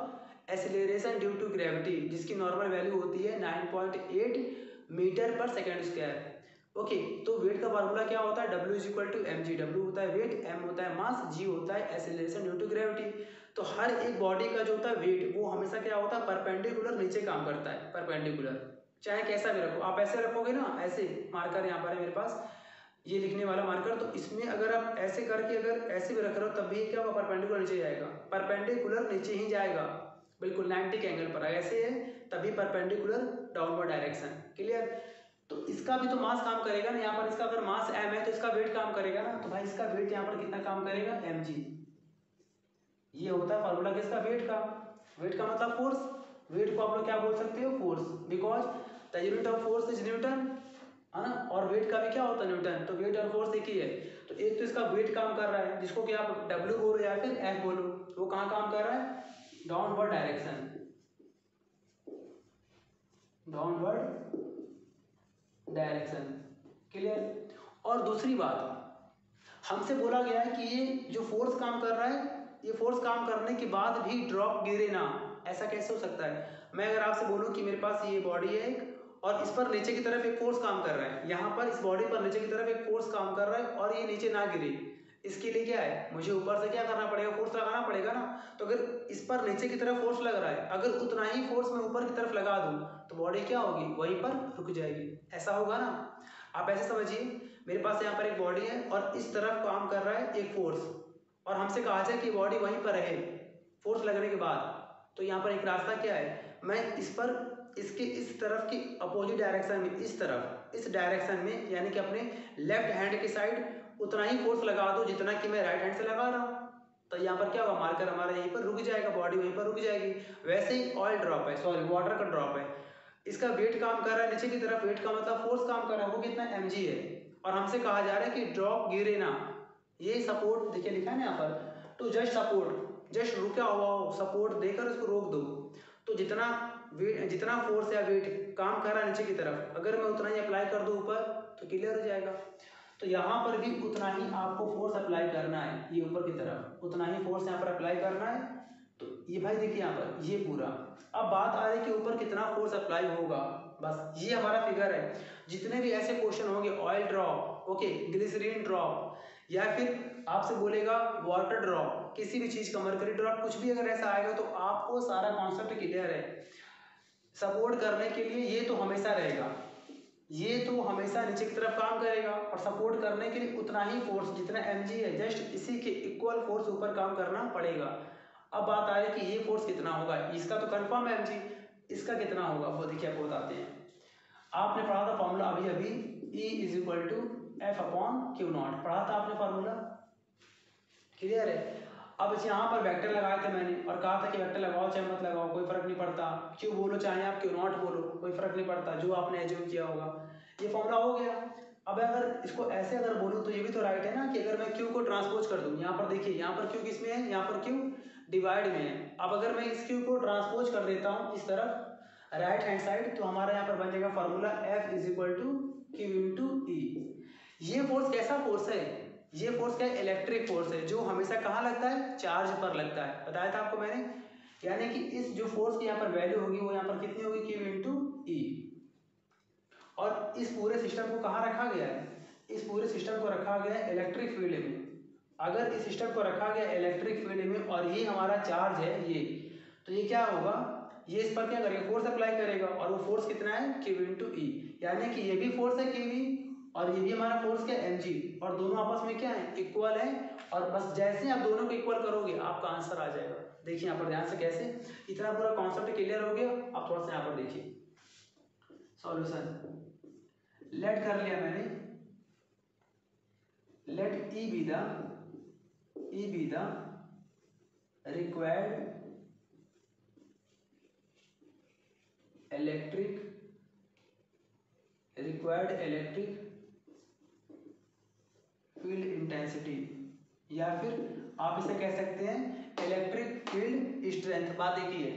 acceleration due to gravity, जिसकी नॉर्मल वैल्यू होती है 9.8 मीटर पर सेकेंड स्क्वायर। ओके, तो वेट का फार्मूला क्या होता है, W = mg, W होता है वेट, m होता है मास, g होता है एक्सीलरेशन ड्यू टू ग्रेविटी। तो हर एक बॉडी का जो होता है वेट, वो हमेशा क्या होता है, परपेंडिकुलर नीचे काम करता है, परपेंडिकुलर, चाहे कैसा भी रखो, आप ऐसे रखोगे ना, ऐसे मार्कर यहाँ पर है मेरे पास, ये लिखने वाला मार्कर, तो इसमें अगर आप ऐसे करके अगर ऐसे भी रख रहे हो, तब भी क्या होगा, परपेंडिकुलर नीचे जाएगा, परपेंडिकुलर नीचे ही जाएगा, बिल्कुल 90 के एंगल पर, ऐसे है तभी परपेंडिकुलर डाउनवर्ड डायरेक्शन। क्लियर। तो इसका भी तो मास काम करेगा ना, यहाँ पर इसका अगर मास m है तो इसका वेट काम करेगा ना, तो भाई इसका वेट यहाँ पर कितना काम करेगा, mg। ये होता है फार्मूला किसका, वेट का। वेट का मतलब फोर्स, वेट को आप लोग क्या बोल सकते हो, force, because the unit of force is Newton, है ना, और वेट का भी क्या होता है, न्यूटन। तो वेट और फोर्स एक ही है, तो एक तो इसका वेट काम कर रहा है, जिसको कि आप W बोलो या फिर F बोलो, वो कहाँ काम कर रहा है, downward direction, downward direction. Clear. और दूसरी बात, हमसे बोला गया है कि ये जो फोर्स काम कर रहा है, ये फोर्स काम करने के बाद भी ड्रॉप गिरे ना। ऐसा कैसे हो सकता है? मैं अगर आपसे बोलूं कि मेरे पास ये बॉडी है एक, और इस पर नीचे की तरफ एक फोर्स काम कर रहा है, यहाँ पर इस बॉडी पर नीचे की तरफ एक फोर्स काम कर रहा है और ये नीचे ना गिरे, इसके लिए क्या है, मुझे ऊपर से क्या करना पड़ेगा, फोर्स लगाना पड़ेगा ना। तो अगर इस पर नीचे की तरफ फोर्स लग रहा है, अगर उतना ही फोर्स मैं ऊपर की तरफ लगा दूं तो बॉडी क्या होगी, वहीं पर रुक जाएगी। ऐसा होगा ना। आप ऐसे समझिए, मेरे पास यहाँ पर एक बॉडी है और इस तरफ काम कर रहा है एक फोर्स, और हमसे कहा जाए कि बॉडी वहीं पर रहे फोर्स लगने के बाद। तो यहाँ पर एक रास्ता क्या है, मैं इस पर इसके इस तरफ की अपोजिट डायरेक्शन में, इस तरफ इस डायरेक्शन में, यानी कि अपने लेफ्ट हैंड की साइड उतना ही फोर्स लगा दो जितना कि मैं राइट हैंड से लगा रहा हूँ। तो यहाँ पर क्या होगा, मार्कर हमारा यहीं पर रुक जाएगा, बॉडी वहीं पर रुक जाएगी। वैसे ही ऑयल ड्रॉप है, सॉरी वाटर का ड्रॉप है, इसका वेट काम कर रहा है नीचे की तरफ, वेट का मतलब फोर्स काम कर रहा है, वो कितना mg है, और हमसे कहा जा रहा है कि ड्रॉप गिरे ना। ये सपोर्ट देखिए लिखा है ना यहाँ पर, टू जस्ट सपोर्ट, जस्ट रुका हुआ हो, सपोर्ट देकर उसको रोक दो। तो जितना वेट, जितना फोर्स या वेट काम कर रहा है नीचे की तरफ, अगर मैं उतना ही अप्लाई कर दूं ऊपर तो क्लियर हो जाएगा। तो यहाँ पर भी उतना ही आपको फोर्स अप्लाई करना है, ये ऊपर की तरफ उतना ही फोर्स यहाँ पर अप्लाई करना है। तो ये भाई देखिए यहाँ पर ये पूरा, अब बात आ रही है कि ऊपर कितना फोर्स अप्लाई होगा, बस ये हमारा फिगर है। जितने भी ऐसे क्वेश्चन होंगे, oil drop, okay, glycerine drop, या फिर आपसे बोलेगा वाटर ड्रॉप, किसी भी चीज का, मरकरी ड्रॉप, कुछ भी अगर ऐसा आएगा तो आपको सारा कॉन्सेप्ट क्लियर है। सपोर्ट करने के लिए ये तो हमेशा रहेगा, ये तो हमेशा नीचे की तरफ काम करेगा, और सपोर्ट करने के लिए उतना ही फोर्स जितना mg है, जस्ट इसी के इक्वल फोर्स ऊपर काम करना पड़ेगा। अब बात आ रही है कि ये फोर्स कितना होगा, इसका तो कंफर्म है mg, इसका कितना होगा वो देखिए आपको बताते हैं। आपने पढ़ा था फॉर्मूला अभी अभी, E is equal to F upon q naught, पढ़ा था आपने फॉर्मूला, क्लियर है। अब यहाँ पर वेक्टर लगाए थे मैंने और कहा था कि वेक्टर लगाओ चाहे मत लगाओ कोई फर्क नहीं पड़ता, क्यू बोलो चाहे आप क्यू नॉट बोलो कोई फर्क नहीं पड़ता, जो आपने एज्यूम किया होगा। ये फॉर्मूला हो गया। अब अगर इसको ऐसे अगर बोलूँ तो ये भी तो राइट है ना, कि अगर मैं क्यू को ट्रांसपोज कर दूँ, यहाँ पर देखिए, यहाँ पर क्यू किस में है, यहाँ पर क्यू डिवाइड में है। अब अगर मैं इस क्यू को ट्रांसपोज कर देता हूँ इस तरफ राइट हैंड साइड, तो हमारा यहाँ पर बन जाएगा formula F is equal to Q into E. ये फोर्स कैसा फोर्स है, ये फोर्स क्या है, इलेक्ट्रिक फोर्स है, जो हमेशा कहाँ लगता है, चार्ज पर लगता है, बताया था आपको मैंने। यानी कि इस जो फोर्स की यहाँ पर वैल्यू होगी वो यहाँ पर कितनी होगी, क्यू इंटू ई। और इस पूरे सिस्टम को कहाँ रखा गया है, इस पूरे सिस्टम को रखा गया है इलेक्ट्रिक फील्ड में। अगर इस सिस्टम को रखा गया इलेक्ट्रिक फील्ड में और ये हमारा चार्ज है ये, तो ये क्या होगा, ये इस पर क्या करेगा, फोर्स अप्लाई करेगा, और वो फोर्स कितना है, क्यू इंटू ई। यानी कि ये भी फोर्स है क्यू ई, और ये भी हमारा फोर्स क्या है mg, और दोनों आपस में क्या है, इक्वल है। और बस जैसे आप दोनों को इक्वल करोगे आपका आंसर आ जाएगा। देखिए यहाँ पर ध्यान से कैसे, इतना पूरा कॉन्सेप्ट क्लियर हो गया। आप थोड़ा सा यहाँ पर देखिए सॉल्यूशन, लेट कर लिया मैंने, let E be the required electric field intensity, या फिर आप इसे कह सकते हैं इलेक्ट्रिक फील्ड स्ट्रेंथ। बात देखिए,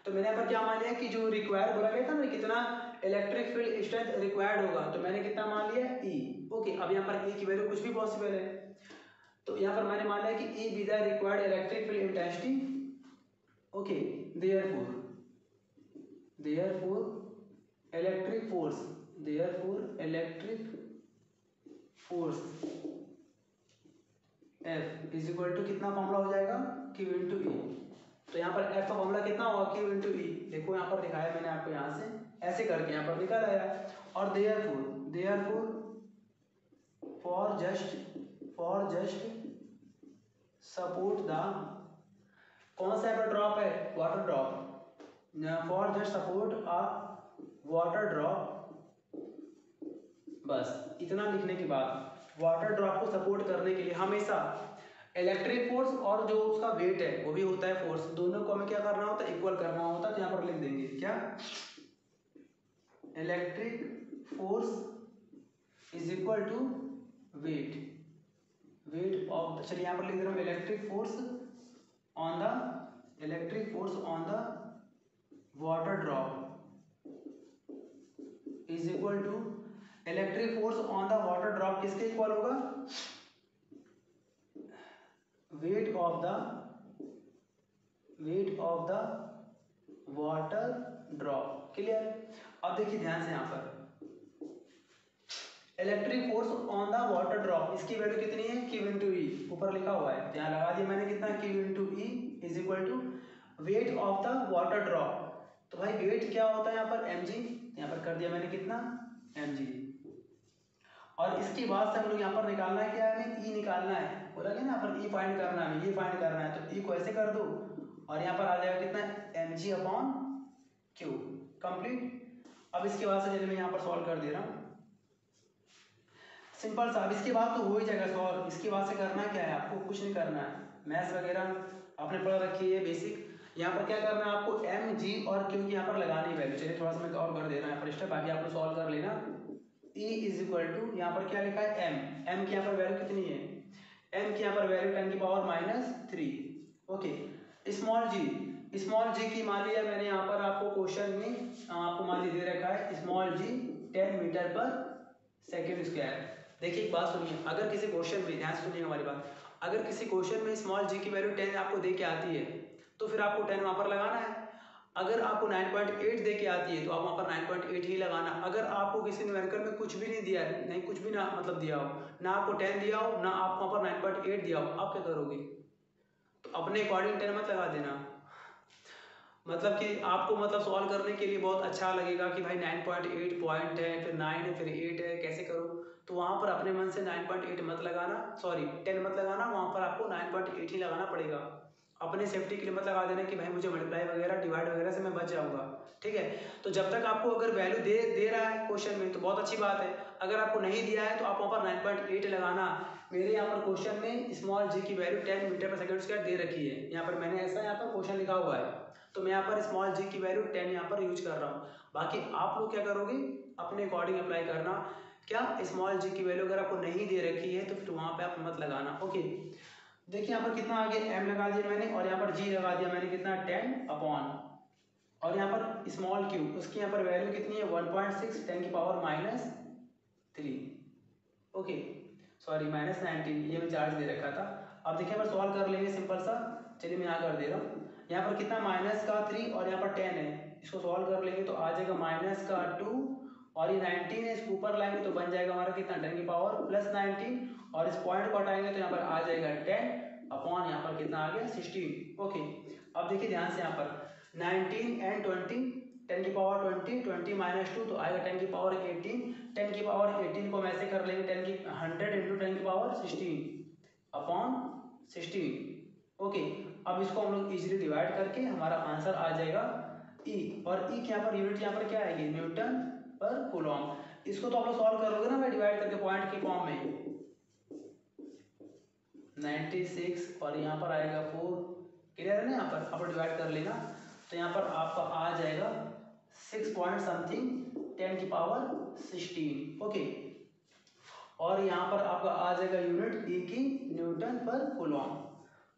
तो मैंने यहाँ पर क्या मान लिया कि जो रिक्वायर बोला गया था ना, कितना इलेक्ट्रिक फील्ड स्ट्रेंथ रिक्वायर्ड होगा, तो मैंने कितना मान लिया, ई। ओके, अब यहाँ पर ई की वैल्यू कुछ भी पॉसिबल है, तो यहाँ पर मैंने मान लिया कि E be the required electric field intensity. Okay, therefore electric force F is equal to कितना फॉर्मूला हो जाएगा, Q इंटू ई। तो यहाँ पर F का फॉर्मूला कितना होगा, Q इंटू ई। देखो यहाँ पर दिखाया मैंने आपको, यहाँ से ऐसे करके यहाँ पर निकल आया। और therefore for just support the, कौन सा यहाँ पर ड्रॉप है, water drop, for just support a water drop. बस इतना लिखने के बाद, वाटर ड्रॉप को सपोर्ट करने के लिए हमेशा इलेक्ट्रिक फोर्स और जो उसका वेट है वो भी होता है फोर्स, दोनों को हमें क्या करना होता है, इक्वल करना होता है। तो यहाँ पर लिख देंगे क्या, electric force is equal to weight of, चलिए यहाँ पर लिख दे रहा हूँ electric force on the water drop is equal to electric force on the water drop किसके इक्वल होगा, weight of the water drop. Clear. अब देखिए ध्यान से यहाँ पर electric force on the water drop इसकी वैल्यू कितनी है, Q इंटू ई, ऊपर लिखा हुआ है, यहाँ लगा दिया मैंने कितना, Q into E is equal to weight of the water drop. तो भाई वेट क्या होता है यहाँ पर, mg, यहाँ पर कर दिया मैंने कितना, mg। और इसके बाद से हम लोग यहाँ पर निकालना है क्या है, हमें ई निकालना है, बोला गया ना यहाँ पर ई फाइंड करना है, ये फाइंड करना है, तो ई को ऐसे कर दो और यहाँ पर आ जाएगा कितना, mg अपॉन q, कंप्लीट। अब इसके बाद से चलिए मैं यहाँ पर सॉल्व कर दे रहा हूँ, सिंपल सा। अब इसके बाद तो हो ही जाएगा सॉल्व, इसके बाद से करना क्या है, आपको कुछ नहीं करना है, मैथ्स वगैरह आपने पढ़ रखी है बेसिक। यहाँ पर क्या करना है आपको, एम जी और क्यू की यहाँ पर लगानी वैल्यू। चलिए थोड़ा सा मैं और कर दे रहा हूँ यहाँ पर स्टेप, बाकी आप लोग सॉल्व कर लेना। E इज इक्वल टू यहाँ पर क्या लिखा है, m की यहाँ पर वैल्यू कितनी है, m की यहाँ पर वैल्यू 10 की पावर -3। ओके, स्मॉल जी की मान लिया मैंने यहाँ पर आपको क्वेश्चन में आपको मान ली दे रखा है स्मॉल जी 10 मीटर पर सेकेंड स्क्वायर। देखिए एक बात सुनिए, अगर किसी क्वेश्चन में, ध्यान से सुनिए हमारी बात, अगर किसी क्वेश्चन में स्मॉल जी की वैल्यू 10 आपको दे के आती है तो फिर आपको 10 वहाँ पर लगाना है। अगर आपको 9.8 दे के आती है तो आप वहाँ पर 9.8 ही लगाना। अगर आपको किसी न्यूमेरिकल में कुछ भी नहीं दिया, नहीं कुछ भी ना मतलब दिया हो, ना आपको 10 दिया हो, ना आपको वहाँ पर 9.8 दिया हो, आप क्या करोगे, तो अपने अकॉर्डिंग 10 मत लगा देना। मतलब कि आपको मतलब सॉल्व करने के लिए बहुत अच्छा लगेगा कि भाई 9.8 पॉइंट है, फिर 9 है, फिर 8 है, कैसे करो, तो वहाँ पर अपने मन से 9.8 मत लगाना, सॉरी 10 मत लगाना, वहाँ पर आपको 9.8 ही लगाना पड़ेगा। अपने सेफ्टी के लिए मत लगा देना कि भाई मुझे मल्टीप्लाई वगैरह डिवाइड वगैरह से मैं बच जाऊंगा, ठीक है। तो जब तक आपको अगर वैल्यू दे रहा है क्वेश्चन में तो बहुत अच्छी बात है, अगर आपको नहीं दिया है तो आप वहाँ पर 9.8 लगाना। मेरे यहाँ पर क्वेश्चन में स्मॉल जी की वैल्यू 10 मीटर पर सेकेंड स्क्वायर दे रखी है, यहाँ पर मैंने ऐसा यहाँ पर क्वेश्चन लिखा हुआ है, तो मैं यहाँ पर स्मॉल जी की वैल्यू 10 यहाँ पर यूज कर रहा हूँ। बाकी आप लोग क्या करोगे, अपने अकॉर्डिंग अप्लाई करना। क्या स्मॉल जी की वैल्यू अगर आपको नहीं दे रखी है तो फिर वहाँ पे आप मत लगाना। ओके, देखिए यहाँ पर कितना आ गया, m लगा दिया मैंने और यहाँ पर g लगा दिया मैंने कितना, 10 अपॉन, और यहाँ पर स्मॉल q, उसकी यहाँ पर वैल्यू कितनी है 1.6 10 की पावर -3। ओके सॉरी -19, ये मैं चार्ज दे रखा था। अब देखिए यहाँ पर सॉल्व कर लेंगे सिंपल सा। चलिए मैं यहाँ कर दे रहा हूँ, यहाँ पर कितना -3 और यहाँ पर 10 है, इसको सॉल्व कर लेंगे तो आ जाएगा -2 और ये 19 है, इसको ऊपर लाएंगे तो बन जाएगा हमारा कितना, 10 की पावर +19 और इस पॉइंट को हटाएंगे तो यहाँ पर आ जाएगा 10 अपॉन यहाँ पर कितना आ गया 16। ओके, अब देखिए ध्यान से यहाँ पर 19 एंड 20, 10 की पावर 20, 20 -2 तो आएगा 10 की पावर 18, 10 की पावर 18 को हम ऐसे कर लेंगे 10 की 100 इंटू 10 की पावर 16 अपॉन 16। ओके, अब इसको हम लोग इजीली डिवाइड करके हमारा आंसर आ जाएगा E, और E के यहाँ पर यूनिट यहाँ पर क्या आएगी, न्यूटन पर कूलॉम। इसको तो आप लोग सॉल्व करोगे ना मैं डिवाइड करके पॉइंट के फॉर्म में, 96 और यहाँ पर आएगा 4, क्लियर है ना, यहाँ पर आप डिवाइड कर लेना तो यहाँ पर आपका आ जाएगा 6 पॉइंट समथिंग 10 की पावर 16। ओके, और यहाँ पर आपका आ जाएगा यूनिट E की न्यूटन पर कूलॉम।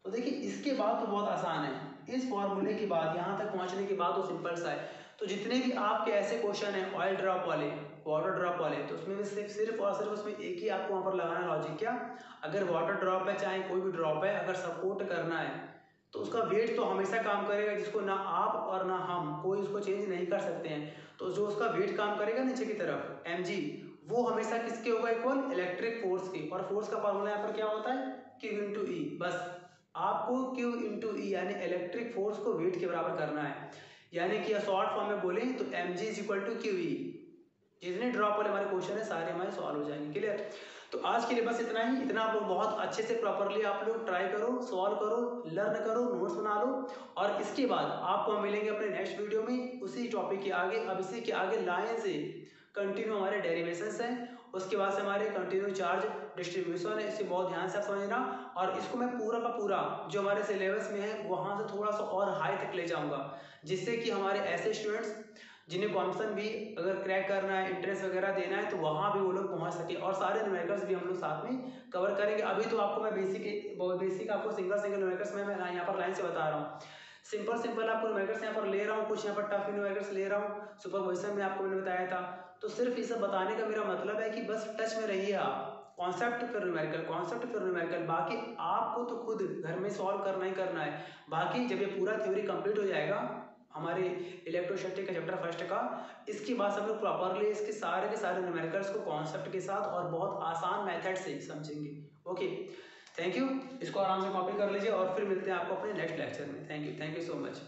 तो देखिए इसके बाद तो बहुत आसान है, इस फॉर्मूले के बाद यहाँ तक पहुँचने के बाद तो सिंपल सा है। तो जितने भी आपके ऐसे क्वेश्चन हैं ऑयल ड्रॉप वाले, वाटर ड्रॉप वाले, तो उसमें सिर्फ और सिर्फ उसमें एक ही आपको वहाँ पर लगाना लॉजिक, क्या, अगर वाटर ड्रॉप है चाहे कोई भी ड्रॉप है, अगर सपोर्ट करना है तो उसका वेट तो हमेशा काम करेगा, जिसको ना आप और ना हम कोई उसको चेंज नहीं कर सकते हैं। तो जो उसका वेट काम करेगा नीचे की तरफ mg, वो हमेशा किसके होगा, इक्वल इलेक्ट्रिक फोर्स के। और फोर्स का फॉर्मूला यहाँ पर क्या होता है, Q इंटू ई। बस आपको Q इंटू ई यानी इलेक्ट्रिक फोर्स को वेट के बराबर करना है, यानी कि शॉर्ट फॉर्म में बोले तो mg is equal to QE। जितने ड्रॉप वाले हमारे क्वेश्चन है सारे हमारे सॉल्व हो जाएंगे, क्लियर। तो आज के लिए बस इतना ही, इतना आप लोग बहुत अच्छे से प्रॉपरली आप लोग ट्राई करो, सॉल्व करो, लर्न करो, नोट्स बना लो, और इसके बाद आपको हम मिलेंगे अपने नेक्स्ट वीडियो में उसी टॉपिक के आगे। अब इसी के आगे लाइन से कंटिन्यू हमारे डेरिवेशंस हैं, उसके बाद से हमारे कंटिन्यू चार्ज डिस्ट्रीब्यूशन है, इसे बहुत ध्यान से आप समझना। और इसको मैं पूरा का पूरा जो हमारे सिलेबस में है वहाँ से थोड़ा सा और हाई तक ले जाऊँगा, जिससे कि हमारे ऐसे स्टूडेंट्स जिन्हें कॉम्पिटिशन भी अगर क्रैक करना है, इंट्रेंस वगैरह देना है, तो वहाँ भी वो लोग पहुँच सके, और सारे न्यूमेरिकल्स भी हम लोग साथ में कवर करेंगे। अभी तो आपको मैं बेसिक आपको सिंगल न्यूमेरिकल्स में मैं यहाँ पर लाइन से बता रहा हूँ, सिंपल सिंपल आपको न्यूमेरिकल्स यहाँ पर ले रहा हूँ, कुछ यहाँ पर टफ न्यूमेरिकल्स ले रहा हूँ, सुपरपोजिशन में आपको मैंने बताया था। तो सिर्फ ये सब बताने का मेरा मतलब है कि बस टच में रहिए आप, कॉन्सेप्ट फिर न्यूमेरिकल, कॉन्सेप्ट फिर न्यूमेरिकल, बाकी आपको तो खुद घर में सॉल्व करना ही करना है। बाकी जब ये पूरा थ्योरी कंप्लीट हो जाएगा हमारे इलेक्ट्रोस्टैटिक का चैप्टर फर्स्ट का, इसके बाद सब लोग प्रॉपरली इसके सारे के सारे न्यूमेरिकल्स को कॉन्सेप्ट के साथ और बहुत आसान मेथड से समझेंगे। Okay, thank you. इसको आराम से कॉपी कर लीजिए और फिर मिलते हैं आपको अपने नेक्स्ट लेक्चर में। Thank you so much.